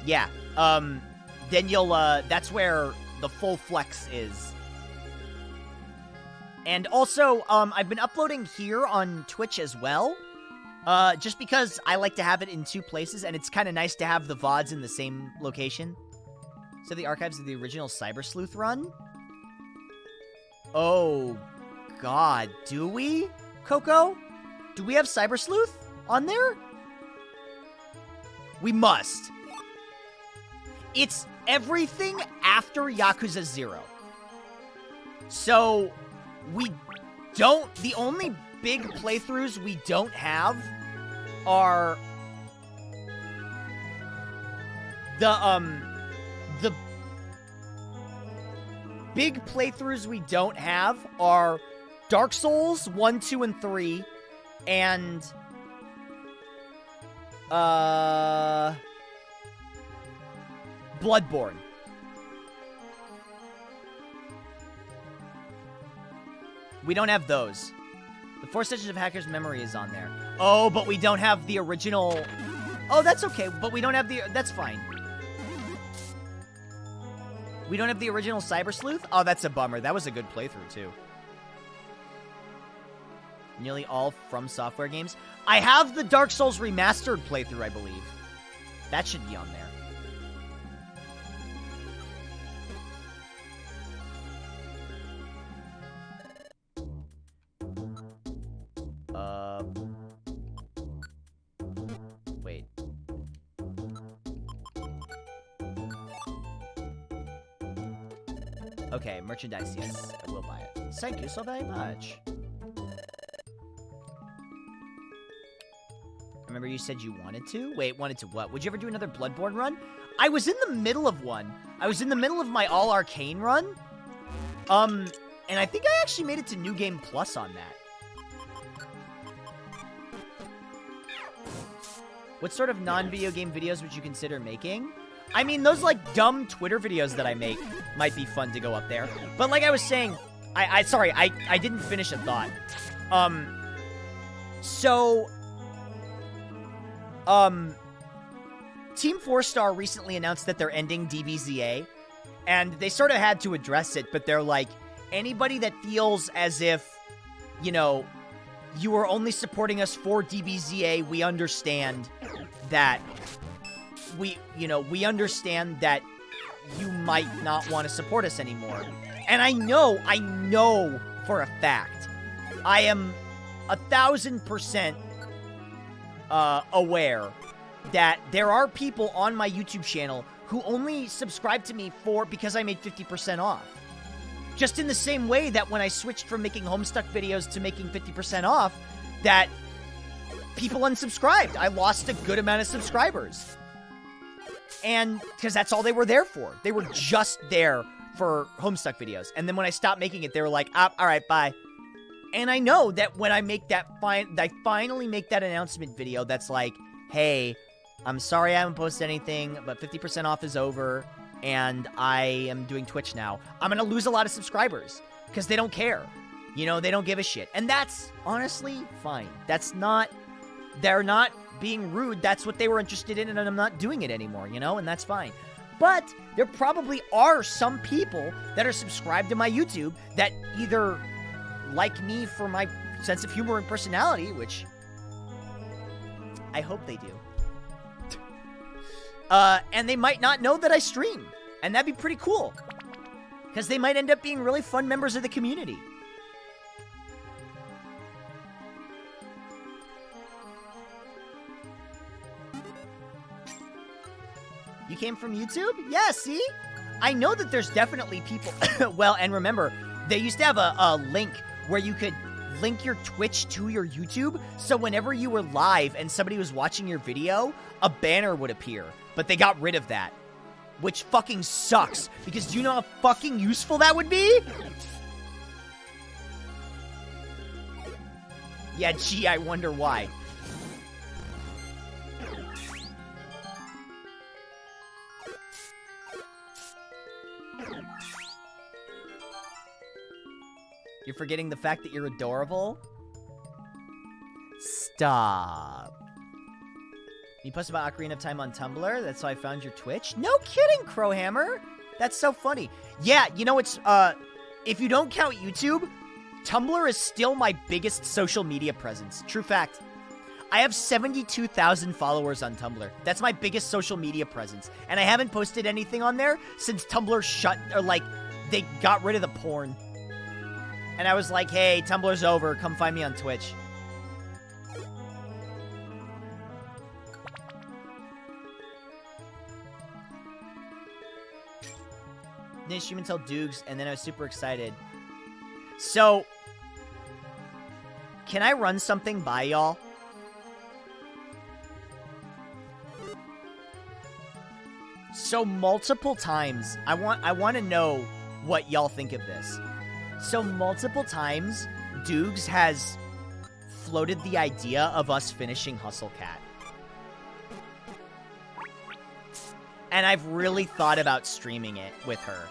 [SPEAKER 1] Yeah, then you'll, that's where the full flex is. And also, I've been uploading here on Twitch as well, just because I like to have it in two places, and it's kind of nice to have the VODs in the same location. So the archives of the original Cyber Sleuth run? Oh, God, do we, Coco? Do we have Cyber Sleuth on there? We must. It's everything after Yakuza 0. So, we don't... The only big playthroughs we don't have are... The big playthroughs we don't have are Dark Souls 1, 2, and 3, and... Bloodborne. We don't have those. The 4 Stitches of Hacker's Memory is on there. Oh, but we don't have the original... Oh, that's okay, but we don't have the... That's fine. We don't have the original Cyber Sleuth? Oh, that's a bummer. That was a good playthrough, too. Nearly all From Software games. I have the Dark Souls Remastered playthrough, I believe. That should be on there. Wait. Okay, merchandise, yes. I will buy it. Thank you so very much. Remember you said you wanted to? Wait, wanted to what? Would you ever do another Bloodborne run? I was in the middle of one. I was in the middle of my All Arcane run. And I think I actually made it to New Game Plus on that. What sort of non-video game videos would you consider making? I mean, those, like, dumb Twitter videos that I make might be fun to go up there. But like I was saying, sorry, I didn't finish a thought. Team 4-Star recently announced that they're ending DBZA, and they sort of had to address it, but they're like, anybody that feels as if, you know, you are only supporting us for DBZA, we understand that we understand that you might not want to support us anymore. And I know for a fact, I am 1,000% aware that there are people on my YouTube channel who only subscribe to me because I made 50% off. Just in the same way that when I switched from making Homestuck videos to making 50% off, that people unsubscribed. I lost a good amount of subscribers. And because that's all they were there for. They were just there for Homestuck videos. And then when I stopped making it, they were like, all right, bye. And I know that when I make that I finally make that announcement video that's like, hey, I'm sorry I haven't posted anything, but 50% off is over, and I am doing Twitch now. I'm going to lose a lot of subscribers because they don't care. You know, they don't give a shit. And that's honestly fine. They're not being rude. That's what they were interested in, and I'm not doing it anymore, you know, and that's fine. But there probably are some people that are subscribed to my YouTube that either like me for my sense of humor and personality, which I hope they do. And they might not know that I stream. And that'd be pretty cool. Because they might end up being really fun members of the community. You came from YouTube? Yeah, see? I know that there's definitely people... Well, and remember, they used to have a link where you could link your Twitch to your YouTube, so whenever you were live and somebody was watching your video, a banner would appear. But they got rid of that. Which fucking sucks. Because do you know how fucking useful that would be? Yeah, gee, I wonder why. You're forgetting the fact that you're adorable? Stop. You posted about Ocarina of Time on Tumblr? That's how I found your Twitch? No kidding, Crowhammer! That's so funny. Yeah, you know, it's, if you don't count YouTube, Tumblr is still my biggest social media presence. True fact. I have 72,000 followers on Tumblr. That's my biggest social media presence. And I haven't posted anything on there since Tumblr shut, or like, they got rid of the porn. And I was like, hey, Tumblr's over, come find me on Twitch. Didn't stream until Dukes, and then I was super excited. So, can I run something by y'all? So multiple times, I want to know what y'all think of this. So multiple times, Dukes has floated the idea of us finishing Hustle Cat. And I've really thought about streaming it with her.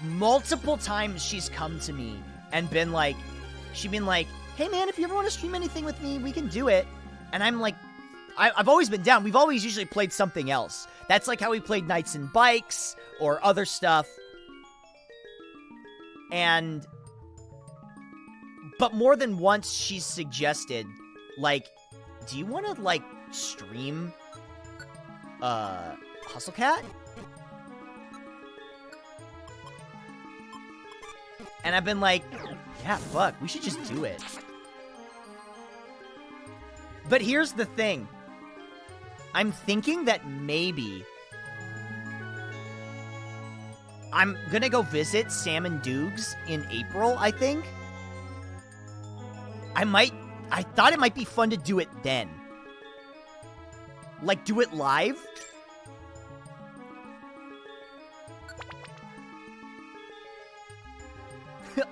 [SPEAKER 1] Multiple times she's come to me and been like, hey man, if you ever want to stream anything with me, we can do it. And I'm like, I've always been down. We've always usually played something else. That's like how we played Knights and Bikes or other stuff. But more than once she's suggested, like, do you want to, like, stream Hustle Cat? And I've been like, yeah, fuck, we should just do it. But here's the thing. I'm thinking that maybe I'm gonna go visit Sam and Dukes in April, I think. I thought it might be fun to do it then. Like, do it live?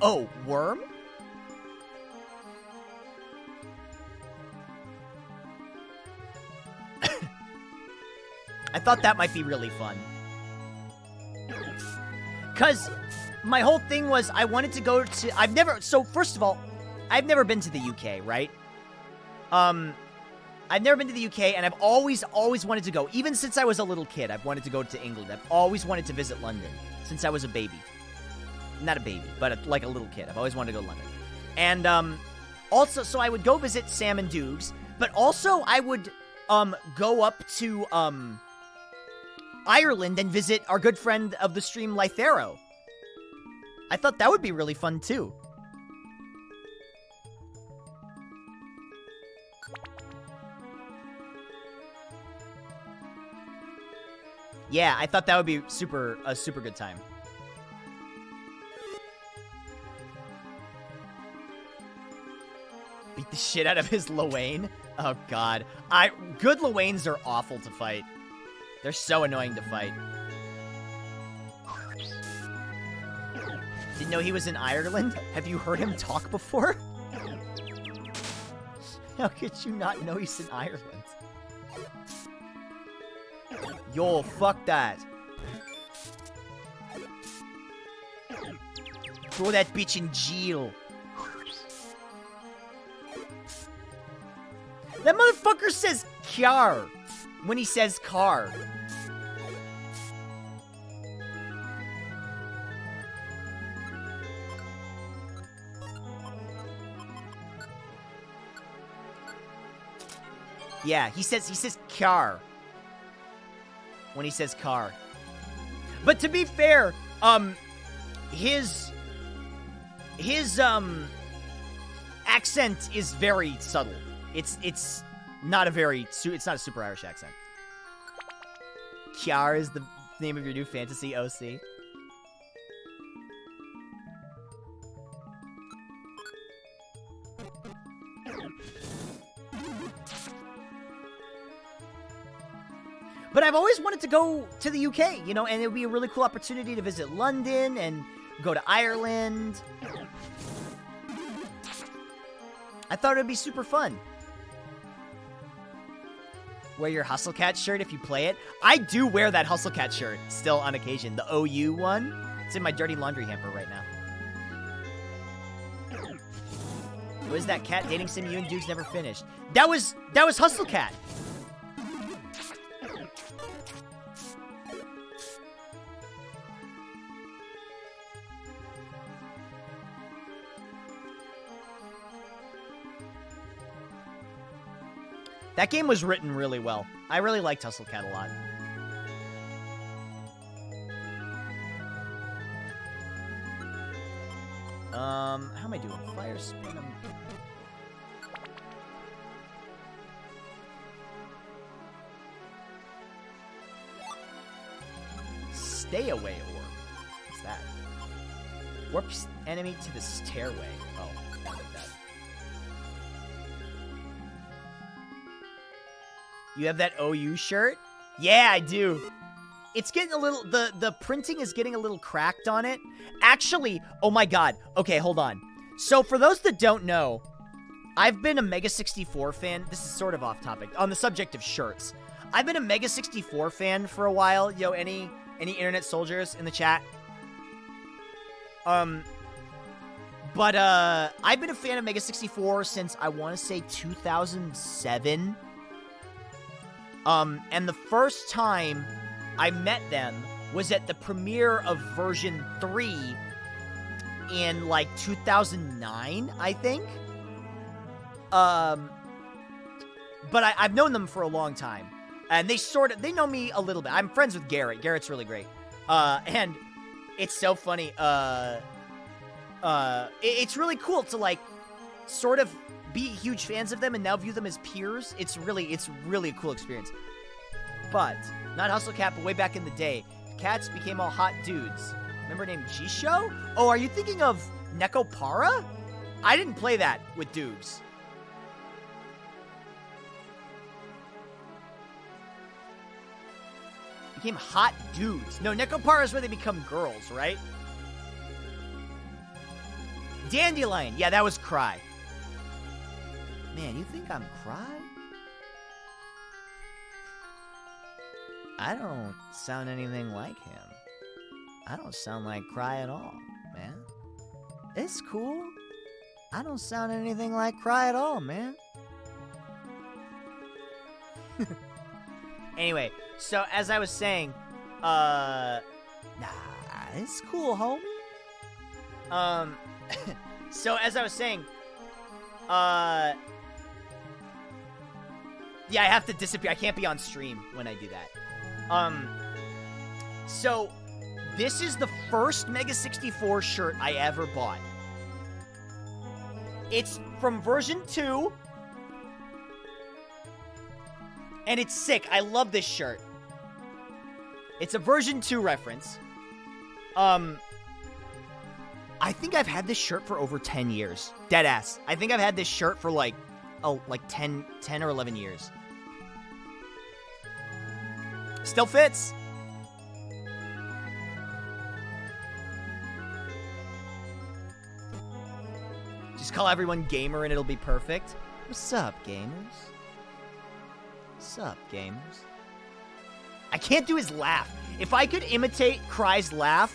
[SPEAKER 1] Oh, Worm? I thought that might be really fun. Because my whole thing was I wanted to go to... So, first of all, I've never been to the UK, right? I've never been to the UK, and I've always wanted to go. Even since I was a little kid, I've wanted to go to England. I've always wanted to visit London since I was a baby. Not a baby, but like a little kid. I've always wanted to go to London. And, also, so I would go visit Sam and Dukes, but also I would, go up to, Ireland and visit our good friend of the stream, Lythero. I thought that would be really fun, too. Yeah, I thought that would be a super good time. Beat the shit out of his Luane. Oh, God. Good Luanes are awful to fight. They're so annoying to fight. Didn't know he was in Ireland? Have you heard him talk before? How could you not know he's in Ireland? Yo, fuck that. Throw that bitch in jail. That motherfucker says car when he says car. Yeah, he says car when he says car. But to be fair, his accent is very subtle. It's not a super Irish accent. Kiar is the name of your new fantasy OC. But I've always wanted to go to the UK, you know, and it would be a really cool opportunity to visit London and go to Ireland. I thought it would be super fun. Wear your Hustlecat shirt if you play it. I do wear that Hustlecat shirt still on occasion. The OU one. It's in my dirty laundry hamper right now. Who is that cat dating sim you and Dukes never finished? That was Hustlecat. That game was written really well. I really liked Hustlecat a lot. How am I doing? Fire spin. Stay away orb. What's that? Warps enemy to the stairway. Oh, I like that. You have that OU shirt? Yeah, I do. It's getting a little, the printing is getting a little cracked on it. Actually, oh my god. Okay, hold on. So for those that don't know, I've been a Mega 64 fan. This is sort of off topic. On the subject of shirts. I've been a Mega 64 fan for a while. Yo, any internet soldiers in the chat? I've been a fan of Mega 64 since, I want to say, 2007. And the first time I met them was at the premiere of version 3 in, like, 2009, I think. But I've known them for a long time. And they know me a little bit. I'm friends with Garrett. Garrett's really great. And it's so funny. It's really cool to, like, sort of be huge fans of them and now view them as peers. It's really a cool experience. But, not Hustlecat, but way back in the day, cats became all hot dudes. Remember named Jisho? Oh, are you thinking of Nekopara? I didn't play that with dudes. Became hot dudes. No, Nekopara is where they become girls, right? Dandelion. Yeah, that was Cry. Man, you think I'm Cry? I don't sound anything like him. I don't sound like Cry at all, man. It's cool. I don't sound anything like Cry at all, man. Anyway, so as I was saying, nah, it's cool, homie. So, as I was saying, yeah, I have to disappear. I can't be on stream when I do that. So, this is the first Mega 64 shirt I ever bought. It's from version 2. And it's sick. I love this shirt. It's a version 2 reference. I think I've had this shirt for over 10 years. Deadass. I think I've had this shirt for like 10 or 11 years. Still fits. Just call everyone gamer and it'll be perfect. What's up, gamers? What's up, gamers? I can't do his laugh. If I could imitate Cry's laugh,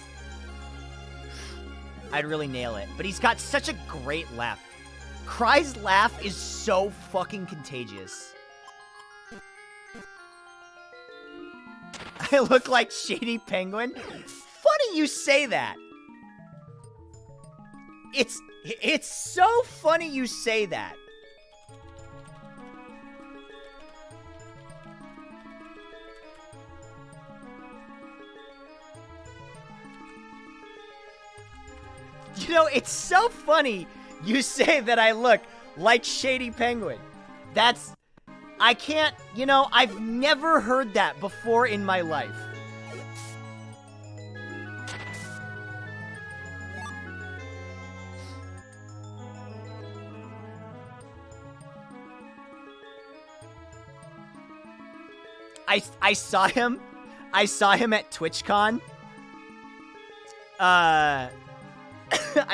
[SPEAKER 1] I'd really nail it. But he's got such a great laugh. Cry's laugh is so fucking contagious. I look like Shady Penguin? Funny you say that. It's so funny you say that. You know, it's so funny you say that I look like Shady Penguin. I can't, you know, I've never heard that before in my life. I saw him at TwitchCon. I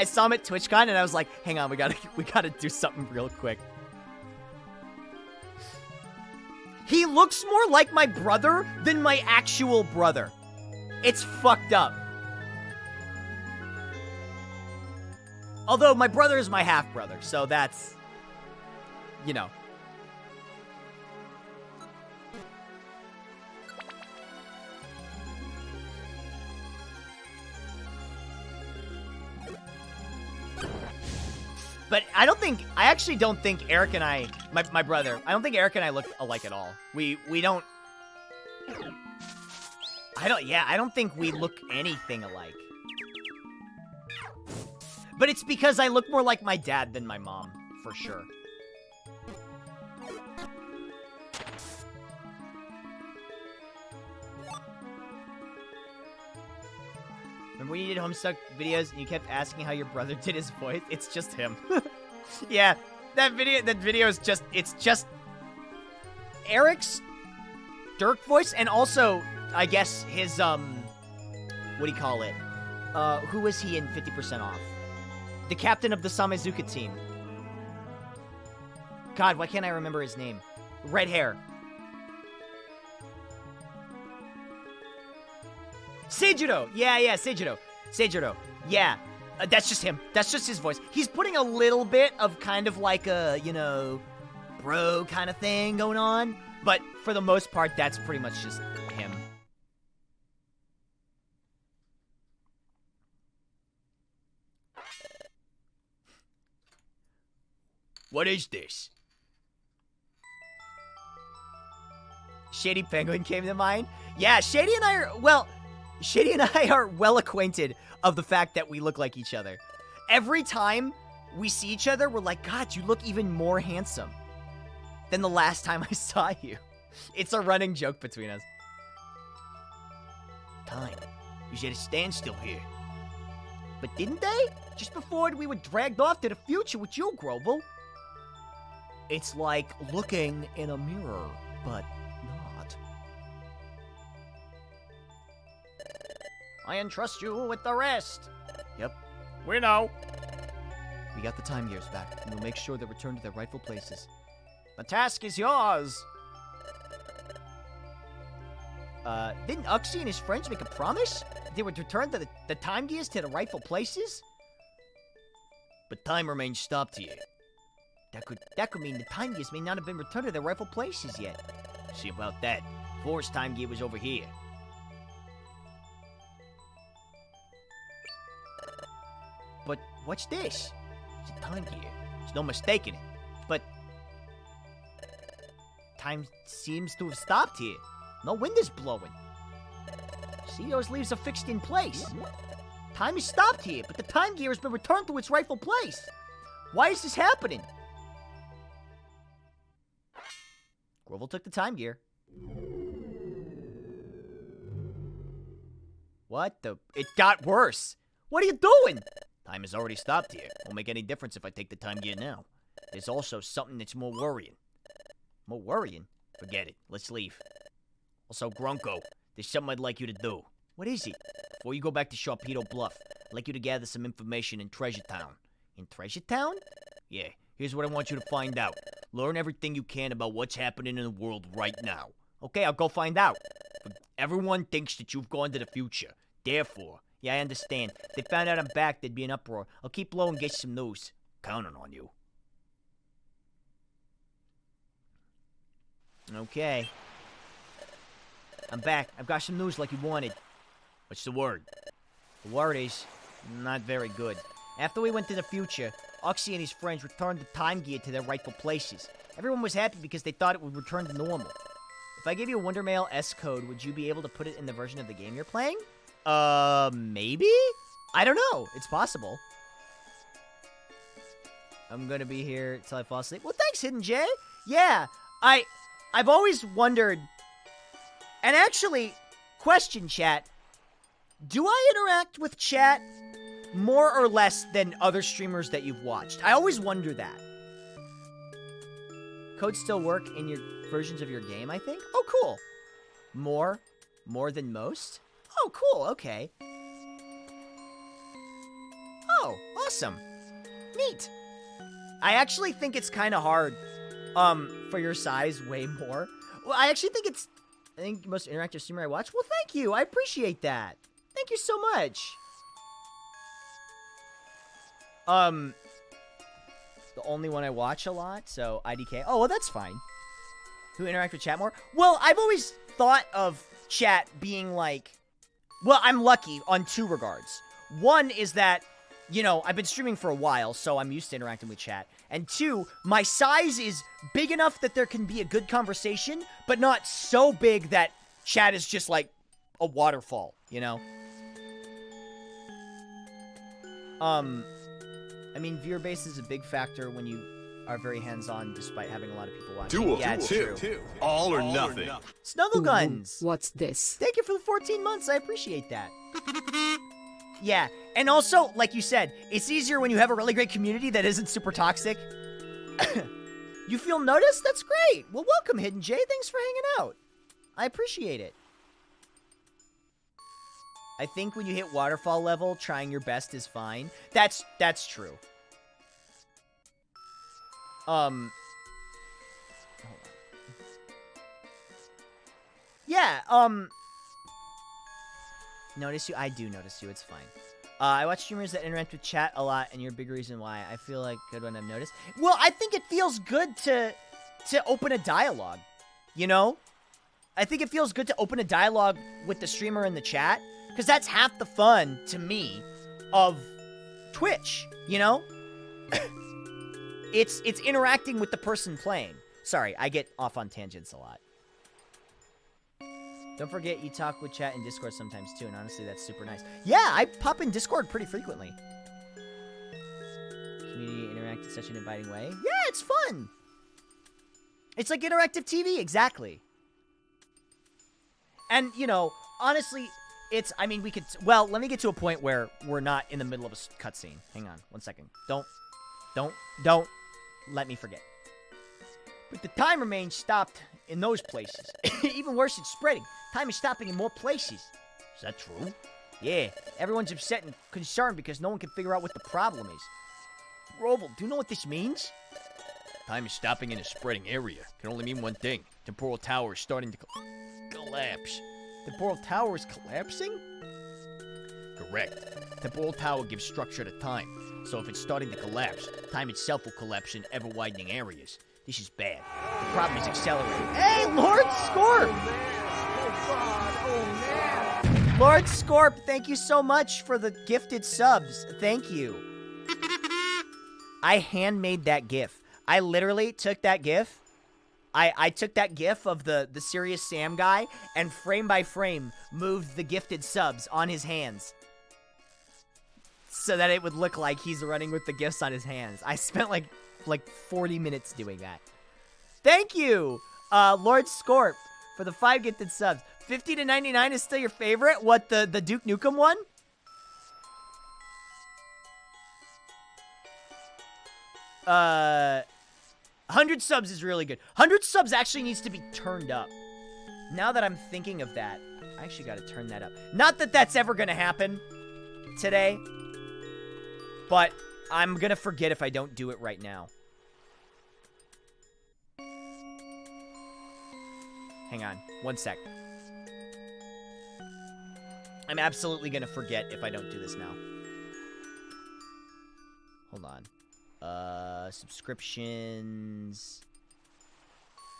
[SPEAKER 1] saw him at TwitchCon and I was like, hang on, we gotta do something real quick. He looks more like my brother than my actual brother. It's fucked up. Although my brother is my half-brother, so that's, you know. But I actually don't think Eric and I, my brother, I don't think Eric and I look alike at all. We don't, I don't think we look anything alike. But it's because I look more like my dad than my mom, for sure. Remember when you did Homestuck videos and you kept asking how your brother did his voice? It's just him. Yeah, that video is just, it's just Eric's Dirk voice, and also, I guess, his, what do you call it? Who was he in 50% Off? The captain of the Samazuka team. God, why can't I remember his name? Red hair. Seijiro! Yeah, Seijiro. Seijiro. Yeah. That's just him. That's just his voice. He's putting a little bit of kind of like a, you know, bro kind of thing going on. But for the most part, that's pretty much just him. What is this? Shady Penguin came to mind? Yeah, Shady and I are well acquainted of the fact that we look like each other. Every time we see each other, we're like, God, you look even more handsome than the last time I saw you. It's a running joke between us. Time is at a standstill here. But didn't they? Just before we were dragged off to the future with you, Grovel. It's like looking in a mirror, but not. I entrust you with the rest. Yep. We know. We got the time gears back, and we'll make sure they return to their rightful places. The task is yours. Didn't Uxie and his friends make a promise? They would return the time gears to the rightful places? But time remains stopped here. That could mean the time gears may not have been returned to their rightful places yet. See about that. Force time gear was over here. But what's this? It's a time gear. There's no mistaking it. But time seems to have stopped here. No wind is blowing. See, those leaves are fixed in place. Time is stopped here, but the time gear has been returned to its rightful place. Why is this happening? Grovel took the time gear. What the? It got worse. What are you doing? Time has already stopped here. Won't make any difference if I take the time gear now. There's also something that's more worrying. More worrying? Forget it. Let's leave. Also, Grunko, there's something I'd like you to do. What is it? Before you go back to Sharpedo Bluff, I'd like you to gather some information in Treasure Town. In Treasure Town? Yeah, here's what I want you to find out. Learn everything you can about what's happening in the world right now. Okay, I'll go find out. But everyone thinks that you've gone to the future. Therefore, yeah, I understand. If they found out I'm back, there'd be an uproar. I'll keep low and get some news. Counting on you. Okay. I'm back. I've got some news like you wanted. What's the word? The word is not very good. After we went to the future, Oxy and his friends returned the time gear to their rightful places. Everyone was happy because they thought it would return to normal. If I gave you a Wondermail S code, would you be able to put it in the version of the game you're playing? Maybe? I don't know. It's possible. I'm gonna be here till I fall asleep. Well, thanks, Hidden J. Yeah, I've always wondered... And actually, question, chat. Do I interact with chat more or less than other streamers that you've watched? I always wonder that. Codes still work in your versions of your game, I think? Oh, cool. More than most? Oh, cool, okay. Oh, awesome. Neat. I actually think it's kind of hard, for your size, way more. Well, I think the most interactive streamer I watch. Well, thank you. I appreciate that. Thank you so much. The only one I watch a lot, so IDK. Oh, well, that's fine. Who interact with chat more? Well, I've always thought of chat being like... Well, I'm lucky on two regards. One is that, you know, I've been streaming for a while, so I'm used to interacting with chat. And two, my size is big enough that there can be a good conversation, but not so big that chat is just like a waterfall, you know? I mean, viewer base is a big factor when you are very hands-on despite having a lot of people watching.
[SPEAKER 2] Duel.
[SPEAKER 1] Yeah, it's true.
[SPEAKER 2] All or nothing.
[SPEAKER 1] Snuggle Guns!
[SPEAKER 3] What's this?
[SPEAKER 1] Thank you for the 14 months, I appreciate that. Yeah, and also, like you said, it's easier when you have a really great community that isn't super toxic. You feel noticed? That's great! Well, welcome, Hidden J. Thanks for hanging out. I appreciate it. I think when you hit waterfall level, trying your best is fine. That's true. Hold on. Yeah, notice you? I do notice you, it's fine. I watch streamers that interact with chat a lot, and you're a big reason why. I feel like good when I've noticed. Well, I think it feels good to open a dialogue, you know? I think it feels good to open a dialogue with the streamer in the chat, because that's half the fun, to me, of Twitch, you know? It's interacting with the person playing. Sorry, I get off on tangents a lot. Don't forget you talk with chat in Discord sometimes too, and honestly, that's super nice. Yeah, I pop in Discord pretty frequently. Community interact in such an inviting way. Yeah, it's fun! It's like interactive TV, exactly. And, you know, honestly, it's, I mean, we could, well, let me get to a point where we're not in the middle of a cutscene. Hang on, 1 second. Don't let me forget. But the time remains stopped in those places. Even worse, it's spreading. Time is stopping in more places. Is that true? Yeah, everyone's upset and concerned because no one can figure out what the problem is. Grovel, do you know what this means? Time is stopping in a spreading area. Can only mean one thing. Temporal tower is starting to collapse. Temporal tower is collapsing? Correct. Temporal tower gives structure to time. So if it's starting to collapse, time itself will collapse in ever-widening areas. This is bad. The problem is accelerating. Hey, Lord Scorp! Lord Scorp, thank you so much for the gifted subs. Thank you. I handmade that GIF. I literally took that GIF. I took that GIF of the Serious Sam guy and frame by frame moved the gifted subs on his hands. So that it would look like he's running with the gifts on his hands. I spent like 40 minutes doing that. Thank you, Lord Scorp, for the 5 gifted subs. 50 to 99 is still your favorite? What, the Duke Nukem one? Uh... 100 subs is really good. 100 subs actually needs to be turned up. Now that I'm thinking of that, I actually gotta turn that up. Not that that's ever gonna happen today, but I'm gonna forget if I don't do it right now. Hang on, 1 sec. I'm absolutely gonna forget if I don't do this now. Hold on. Subscriptions.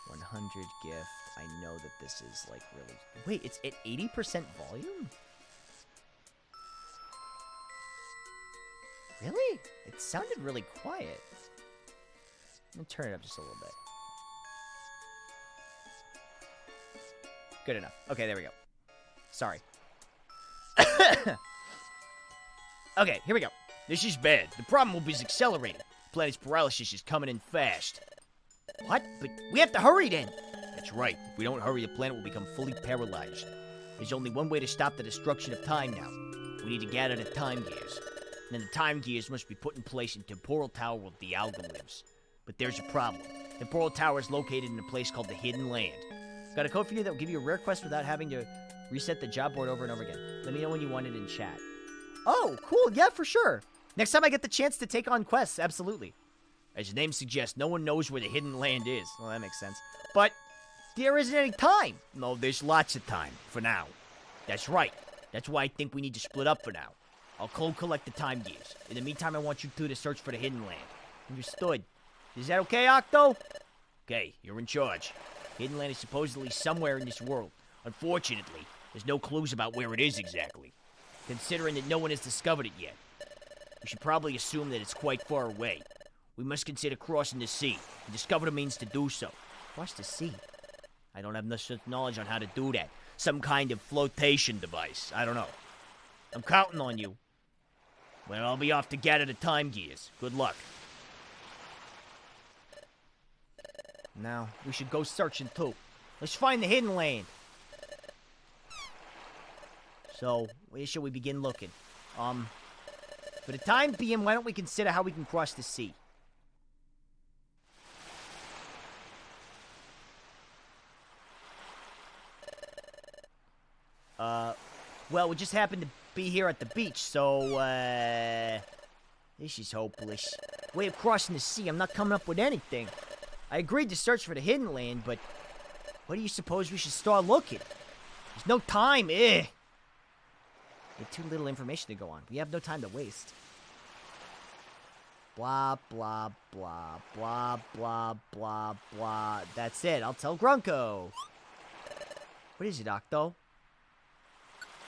[SPEAKER 1] 100 gift. I know that this is, like, really... Wait, it's at 80% volume? Really? It sounded really quiet. I'm gonna turn it up just a little bit. Good enough. Okay, there we go. Sorry. Okay, here we go. This is bad. The problem will be accelerating. The planet's paralysis is coming in fast. What? But we have to hurry then. That's right. If we don't hurry, the planet will become fully paralyzed. There's only one way to stop the destruction of time now. We need to gather the time gears. And then the time gears must be put in place in Temporal Tower where the Alga lives. But there's a problem. Temporal Tower is located in a place called the Hidden Land. Got a code for you that will give you a rare quest without having to reset the job board over and over again. Let me know when you want it in chat. Oh, cool. Yeah, for sure. Next time I get the chance to take on quests, absolutely. As the name suggests, no one knows where the Hidden Land is. Well, that makes sense. But there isn't any time. No, there's lots of time, for now. That's right. That's why I think we need to split up for now. I'll cold collect the time gears. In the meantime, I want you two to search for the Hidden Land. Understood. Is that okay, Octo? Okay, you're in charge. Hidden Land is supposedly somewhere in this world. Unfortunately, there's no clues about where it is exactly. Considering that no one has discovered it yet. We should probably assume that it's quite far away. We must consider crossing the sea, and discover the means to do so. Cross the sea? I don't have much knowledge on how to do that. Some kind of flotation device. I don't know. I'm counting on you. Well, I'll be off to gather the time gears. Good luck. Now, we should go searching too. Let's find the Hidden Land. So, where should we begin looking? For the time being, why don't we consider how we can cross the sea? Well, we just happened to be here at the beach, so, this is hopeless. Way of crossing the sea, I'm not coming up with anything. I agreed to search for the Hidden Land, but where do you suppose we should start looking? There's no time, We have too little information to go on. We have no time to waste. Blah, blah, blah, blah, blah, blah, blah. That's it. I'll tell Grunko. What is it, Octo?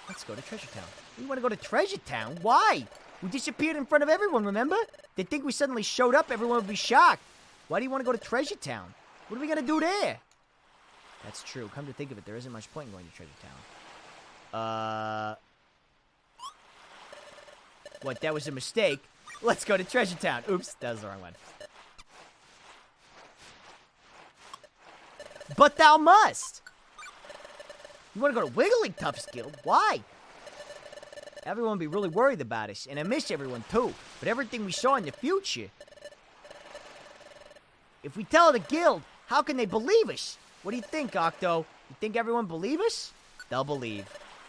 [SPEAKER 1] Let's go to Treasure Town. We want to go to Treasure Town? Why? We disappeared in front of everyone, remember? They'd think we suddenly showed up, everyone would be shocked. Why do you want to go to Treasure Town? What are we going to do there? That's true. Come to think of it, there isn't much point in going to Treasure Town. What, that was a mistake? Let's go to Treasure Town. Oops, that was the wrong one. But thou must! You want to go to Wigglytuff's Guild? Why? Everyone would be really worried about us, and I miss everyone too. But everything we saw in the future... If we tell the guild, how can they believe us? What do you think, Octo? You think everyone believe us? They'll believe.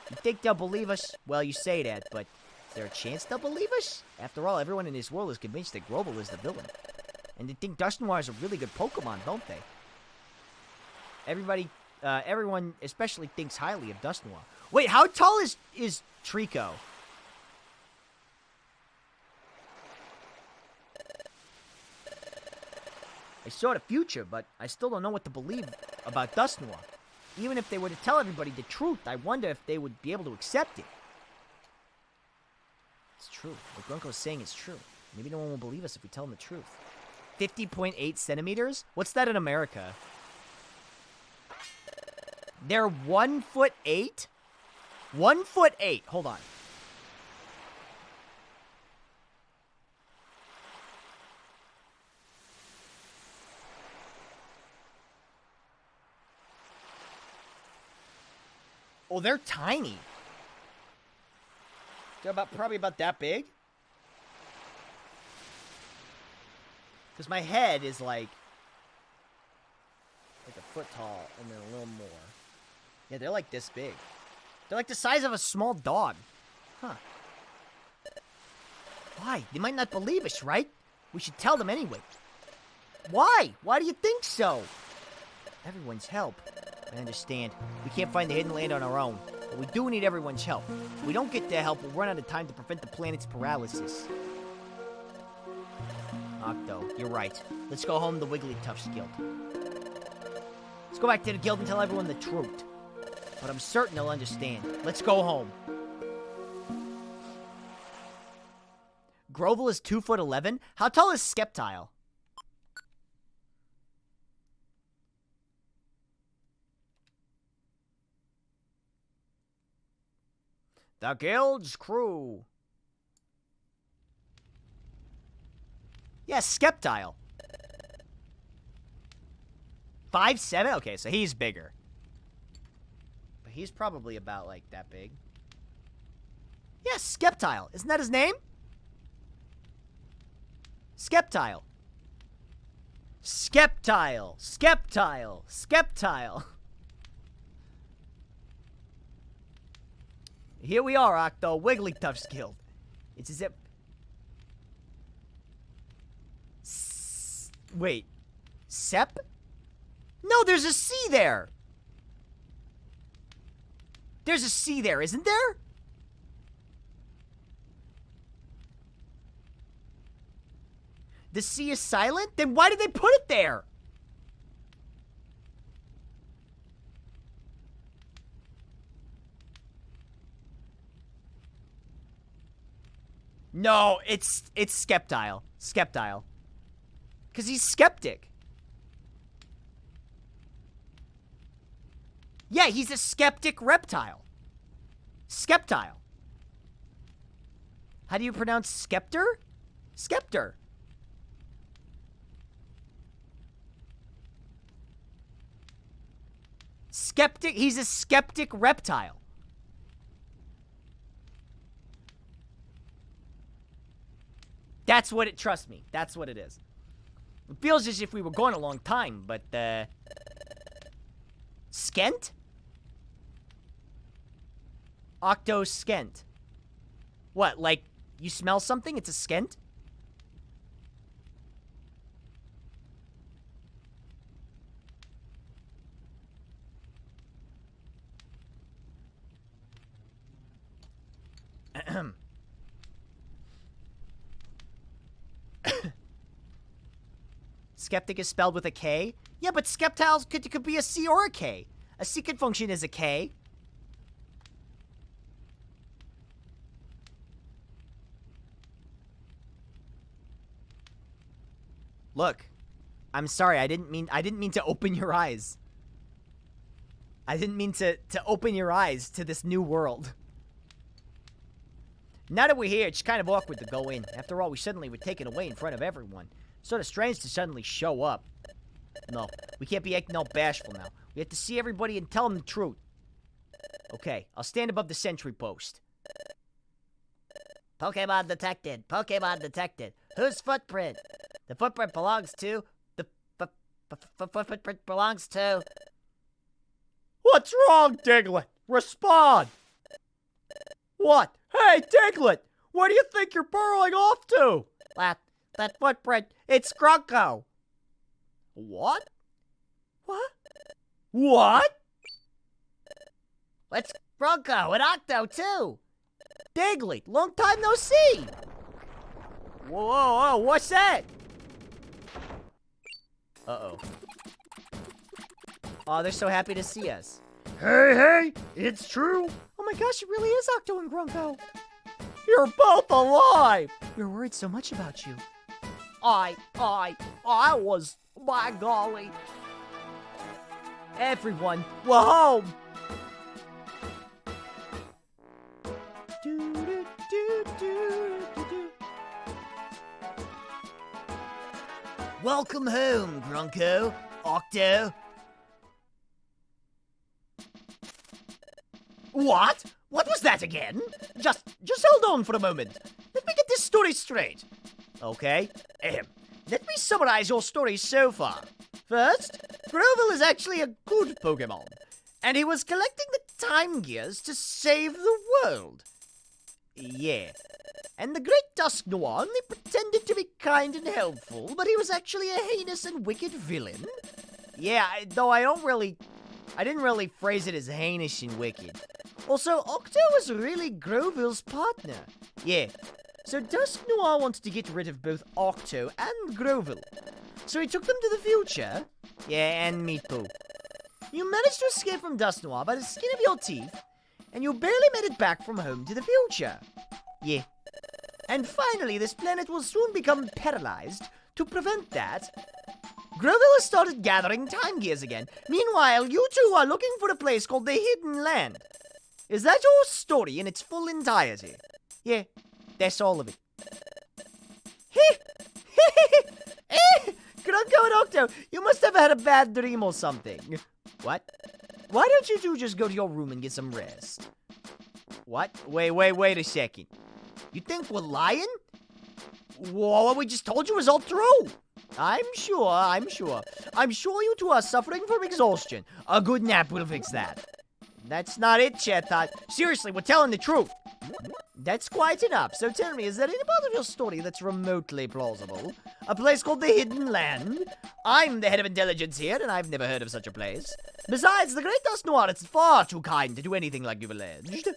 [SPEAKER 1] You think they'll believe us? Well, you say that, but is there a chance they'll believe us? After all, everyone in this world is convinced that Grobel is the villain. And they think Dusknoir is a really good Pokemon, don't they? Everyone especially thinks highly of Dusknoir. Wait, how tall is Trico? I saw the future, but I still don't know what to believe about Dusknoir. Even if they were to tell everybody the truth, I wonder if they would be able to accept it. It's true. What Grunko's saying is true. Maybe no one will believe us if we tell them the truth. 50.8 centimeters? What's that in America? They're 1'8"? 1'8". Hold on. Oh, they're tiny. They're probably about that big. Because my head is like a foot tall and then a little more. Yeah, they're like this big. They're like the size of a small dog. Huh. Why? They might not believe us, right? We should tell them anyway. Why? Why do you think so? Everyone's help. I understand. We can't find the hidden land on our own. But we do need everyone's help. If we don't get their help, we'll run out of time to prevent the planet's paralysis. Octo, you're right. Let's go home to the Wigglytuff's Guild. Let's go back to the guild and tell everyone the truth. But I'm certain they'll understand. Let's go home. Grovel is 2'11". How tall is Skeptile? The guild's crew. Yeah, Skeptile. 5'7"? Okay, so he's bigger. But he's probably about, like, that big. Yeah, Skeptile. Isn't that his name? Skeptile. Skeptile. Skeptile. Skeptile. Here we are, Octo. Wigglytuff's Guild. It's as if... Wait. Sep? No, there's a C there. There's a C there, isn't there? The C is silent? Then why did they put it there? No, it's Skeptile. Skeptile. Because he's skeptic. Yeah, he's a skeptic reptile. Skeptile. How do you pronounce Skepter? Skepter. Skeptic. He's a skeptic reptile. That's what it, trust me, that's what it is. It feels as if we were going a long time, but, Skent? Octo Skent. What, like, you smell something, it's a Skent? Ahem. Skeptic is spelled with a K? Yeah, but Skeptiles could be a C or a K. A C could function as a K. Look, I'm sorry, I didn't mean to open your eyes. I didn't mean to open your eyes to this new world. Now that we're here, it's kind of awkward to go in. After all, we suddenly were taken away in front of everyone. Sort of strange to suddenly show up. No, we can't be acting all bashful now. We have to see everybody and tell them the truth. Okay, I'll stand above the sentry post. Pokemon detected. Pokemon detected. Whose footprint? The footprint belongs to... The footprint belongs to... What's wrong, Diglett? Respond! What? Hey, Diglett! Where do you think you're burrowing off to? That footprint, it's Grunko. What? What? What? It's Grunko and Octo, too. Diglett, long time no see. Whoa, whoa, whoa, what's that? Uh-oh. Oh, they're so happy to see us. Hey, it's true. Oh my gosh, it really is Octo and Grunko. You're both alive! We were worried so much about you. I was, by golly. Everyone, we're home! Welcome home, Grunko, Octo. What? What was that again? Just hold on for a moment. Let me get this story straight. Okay, let me summarize your story so far. First, Groville is actually a good Pokemon, and he was collecting the time gears to save the world. Yeah. And the Great Dusk Noir only pretended to be kind and helpful, but he was actually a heinous and wicked villain. Yeah, though I didn't really phrase it as heinous and wicked. Also, Octo was really Groville's partner. Yeah, so Dusk Noir wanted to get rid of both Octo and Groville. So he took them to the future. Yeah, and me too. You managed to escape from Dusk Noir by the skin of your teeth, and you barely made it back from home to the future. Yeah. And finally, this planet will soon become paralyzed. To prevent that, Groville has started gathering time gears again. Meanwhile, you two are looking for a place called the Hidden Land. Is that your story in its full entirety? Yeah, that's all of it. Grunko and Octo, you must have had a bad dream or something. What? Why don't you two just go to your room and get some rest? What? Wait a second. You think we're lying? Well, what we just told you is all true. I'm sure. I'm sure you two are suffering from exhaustion. A good nap will fix that. That's not it, Chatot. Seriously, we're telling the truth. That's quite enough. So tell me, is there any part of your story that's remotely plausible? A place called the Hidden Land? I'm the head of intelligence here, and I've never heard of such a place. Besides, the Great Dusk Noir is far too kind to do anything like you've alleged.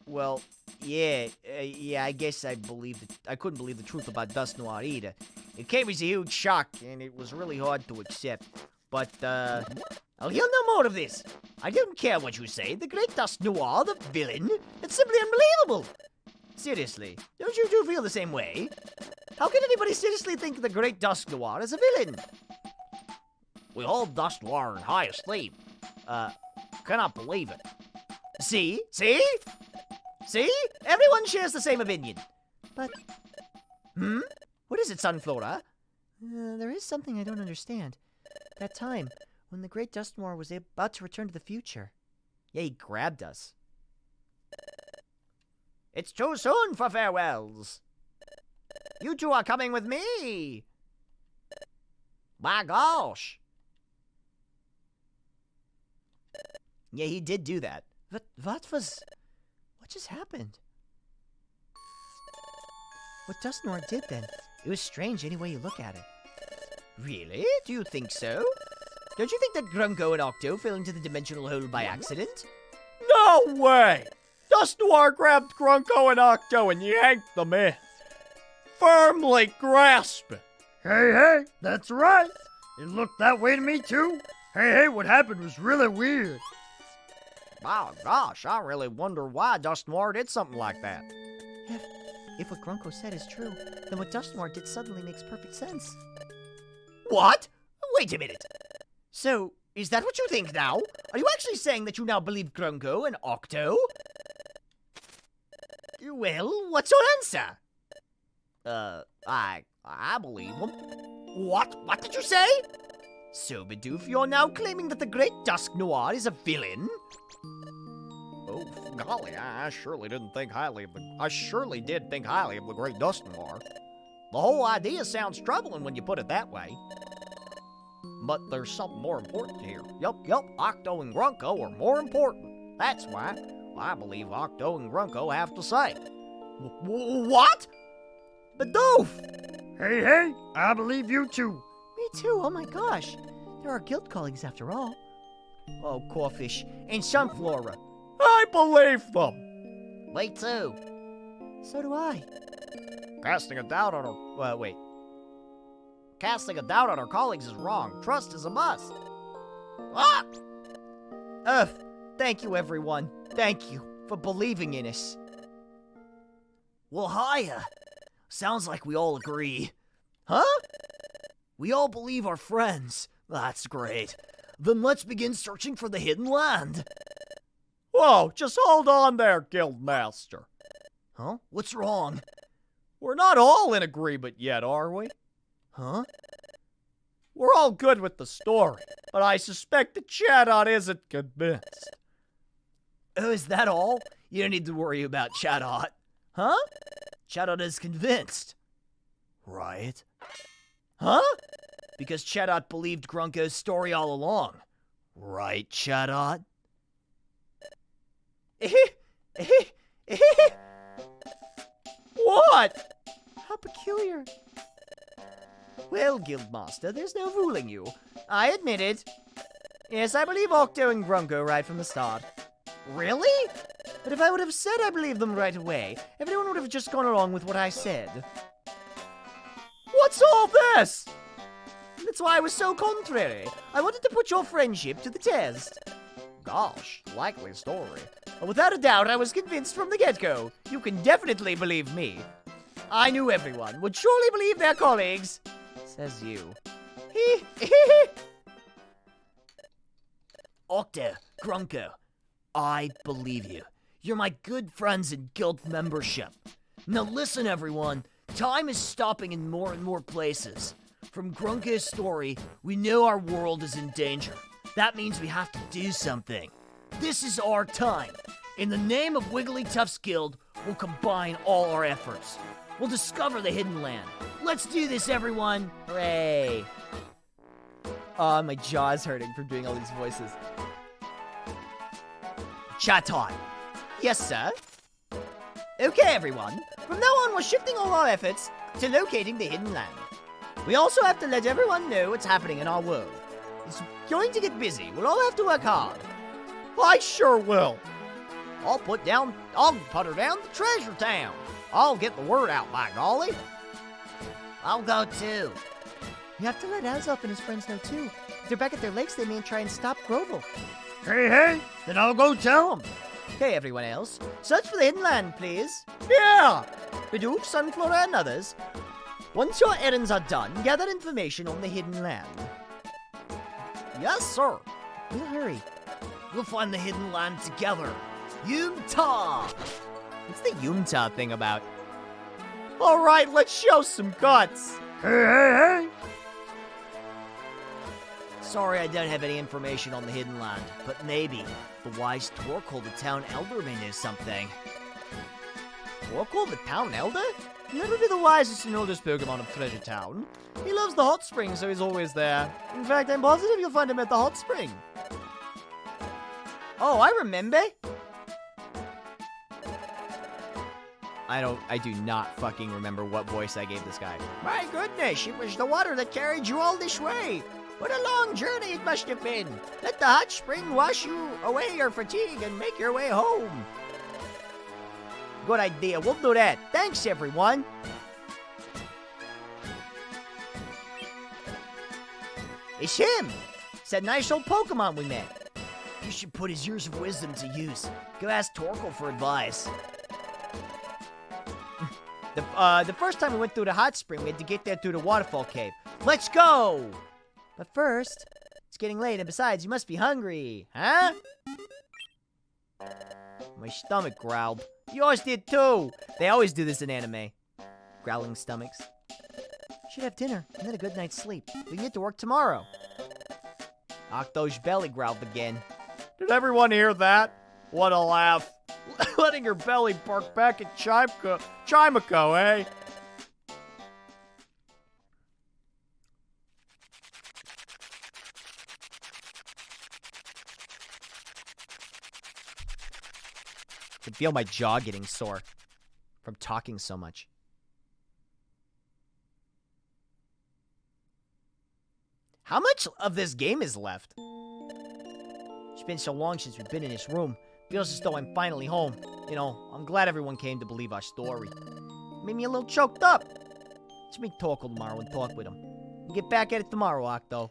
[SPEAKER 1] Well, yeah, I guess I couldn't believe the truth about Dusk Noir either. It came as a huge shock, and it was really hard to accept. But, I'll hear no more of this. I don't care what you say. The Great Dusk Noir, the villain, it's simply unbelievable. Seriously, don't you two feel the same way? How can anybody seriously think the Great Dusk Noir is a villain? We hold Dusk Noir in high esteem. Cannot believe it. See? Everyone shares the same opinion. But, what is it, Sunflora? There is something I don't understand. That time, when the Great Dusk Noir was about to return to the future. Yeah, he grabbed us. It's too soon for farewells. You two are coming with me. My gosh. Yeah, he did do that. What just happened? What Dusk Noir did then, it was strange any way you look at it. Really? Do you think so? Don't you think that Grunko and Octo fell into the dimensional hole by accident? No way! Dusk Noir grabbed Grunko and Octo and yanked them in. Firmly grasped.
[SPEAKER 5] Hey, that's right. It looked that way to me too. Hey, what happened was really weird.
[SPEAKER 1] Oh gosh, I really wonder why Dusk Noir did something like that. If what Grunko said is true, then what Dusk Noir did suddenly makes perfect sense. What? Wait a minute. So, is that what you think now? Are you actually saying that you now believe Grunko and Octo? Well, what's your answer? I believe them. What? What did you say? So, Bidoof, you're now claiming that the Great Dusk Noir is a villain? Oh, golly, I surely did think highly of the Great Dusk Noir. The whole idea sounds troubling when you put it that way. But there's something more important here. Yup, Octo and Grunko are more important. That's why I believe Octo and Grunko have to say. What? Bidoof!
[SPEAKER 5] Hey, I believe you too.
[SPEAKER 1] Me too, oh my gosh. They're our guild colleagues after all. Oh, Corfish and Sunflora. I believe them. Me too. So do I. Casting a doubt on our colleagues is wrong. Trust is a must. Ah! Thank you, everyone. Thank you for believing in us. Well, hiya. Sounds like we all agree. Huh? We all believe our friends. That's great. Then let's begin searching for the hidden land.
[SPEAKER 6] Whoa, just hold on there, Guildmaster.
[SPEAKER 1] Huh? What's wrong?
[SPEAKER 6] We're not all in agreement yet, are we?
[SPEAKER 1] Huh?
[SPEAKER 6] We're all good with the story, but I suspect that Chatot isn't convinced.
[SPEAKER 1] Oh, is that all? You don't need to worry about Chatot. Huh? Chatot is convinced. Right? Huh? Because Chatot believed Grunko's story all along. Right, Chatot?
[SPEAKER 6] What?
[SPEAKER 1] How peculiar. Well, Guildmaster, there's no fooling you. I admit it. Yes, I believe Octo and Grunko right from the start. Really? But if I would have said I believed them right away, everyone would have just gone along with what I said.
[SPEAKER 6] What's all this?
[SPEAKER 1] That's why I was so contrary. I wanted to put your friendship to the test.
[SPEAKER 6] Gosh, likely story.
[SPEAKER 1] But without a doubt, I was convinced from the get-go. You can definitely believe me. I knew everyone would surely believe their colleagues. Says you. Octo, Grunko, I believe you. You're my good friends in guild membership. Now listen, everyone. Time is stopping in more and more places. From Grunko's story, we know our world is in danger. That means we have to do something. This is our time. In the name of Wigglytuff's Guild, we'll combine all our efforts. We'll discover the hidden land. Let's do this, everyone. Hooray. My jaw's hurting from doing all these voices. Chatot. Yes, sir. Okay, everyone. From now on, we're shifting all our efforts to locating the hidden land. We also have to let everyone know what's happening in our world. It's going to get busy. We'll all have to work hard.
[SPEAKER 6] I sure will.
[SPEAKER 1] I'll put her down the treasure town. I'll get the word out, by golly. I'll go too. You have to let Azop and his friends know too. If they're back at their lakes, they may try and stop Grovel.
[SPEAKER 5] Hey, then I'll go tell them.
[SPEAKER 1] Okay, everyone else. Search for the hidden land, please.
[SPEAKER 6] Yeah.
[SPEAKER 1] Bidoof, Sunflora, and others. Once your errands are done, gather information on the hidden land.
[SPEAKER 6] Yes, sir.
[SPEAKER 1] We'll hurry. We'll find the hidden land together. Yumta! What's the Yumta thing about?
[SPEAKER 6] All right, let's show some guts.
[SPEAKER 5] Hey.
[SPEAKER 1] Sorry I don't have any information on the hidden land, but maybe the wise Torkoal, the town elder, may know something. Torkoal, the town elder? He'll never be the wisest and oldest Pokemon of Treasure Town. He loves the hot spring, so he's always there. In fact, I'm positive you'll find him at the hot spring. Oh, I remember. I do not fucking remember what voice I gave this guy. My goodness, it was the water that carried you all this way. What a long journey it must have been. Let the hot spring wash you away your fatigue and make your way home. Good idea, we'll do that. Thanks, everyone. It's him. It's that nice old Pokemon we met. You should put his years of wisdom to use. Go ask Torkoal for advice. The first time we went through the hot spring, we had to get there through the waterfall cave. Let's go! But first, it's getting late, and besides, you must be hungry, huh? My stomach growled. Yours did too! They always do this in anime. Growling stomachs. Should have dinner, and then a good night's sleep. We can get to work tomorrow. Octo's belly growled again.
[SPEAKER 6] Did everyone hear that? What a laugh. Letting her belly bark back at Chimako, eh?
[SPEAKER 1] I can feel my jaw getting sore from talking so much. How much of this game is left? It's been so long since we've been in this room. Feels as though I'm finally home. You know, I'm glad everyone came to believe our story. Made me a little choked up. Let's meet Torkoal tomorrow and talk with him. We'll get back at it tomorrow, Octo.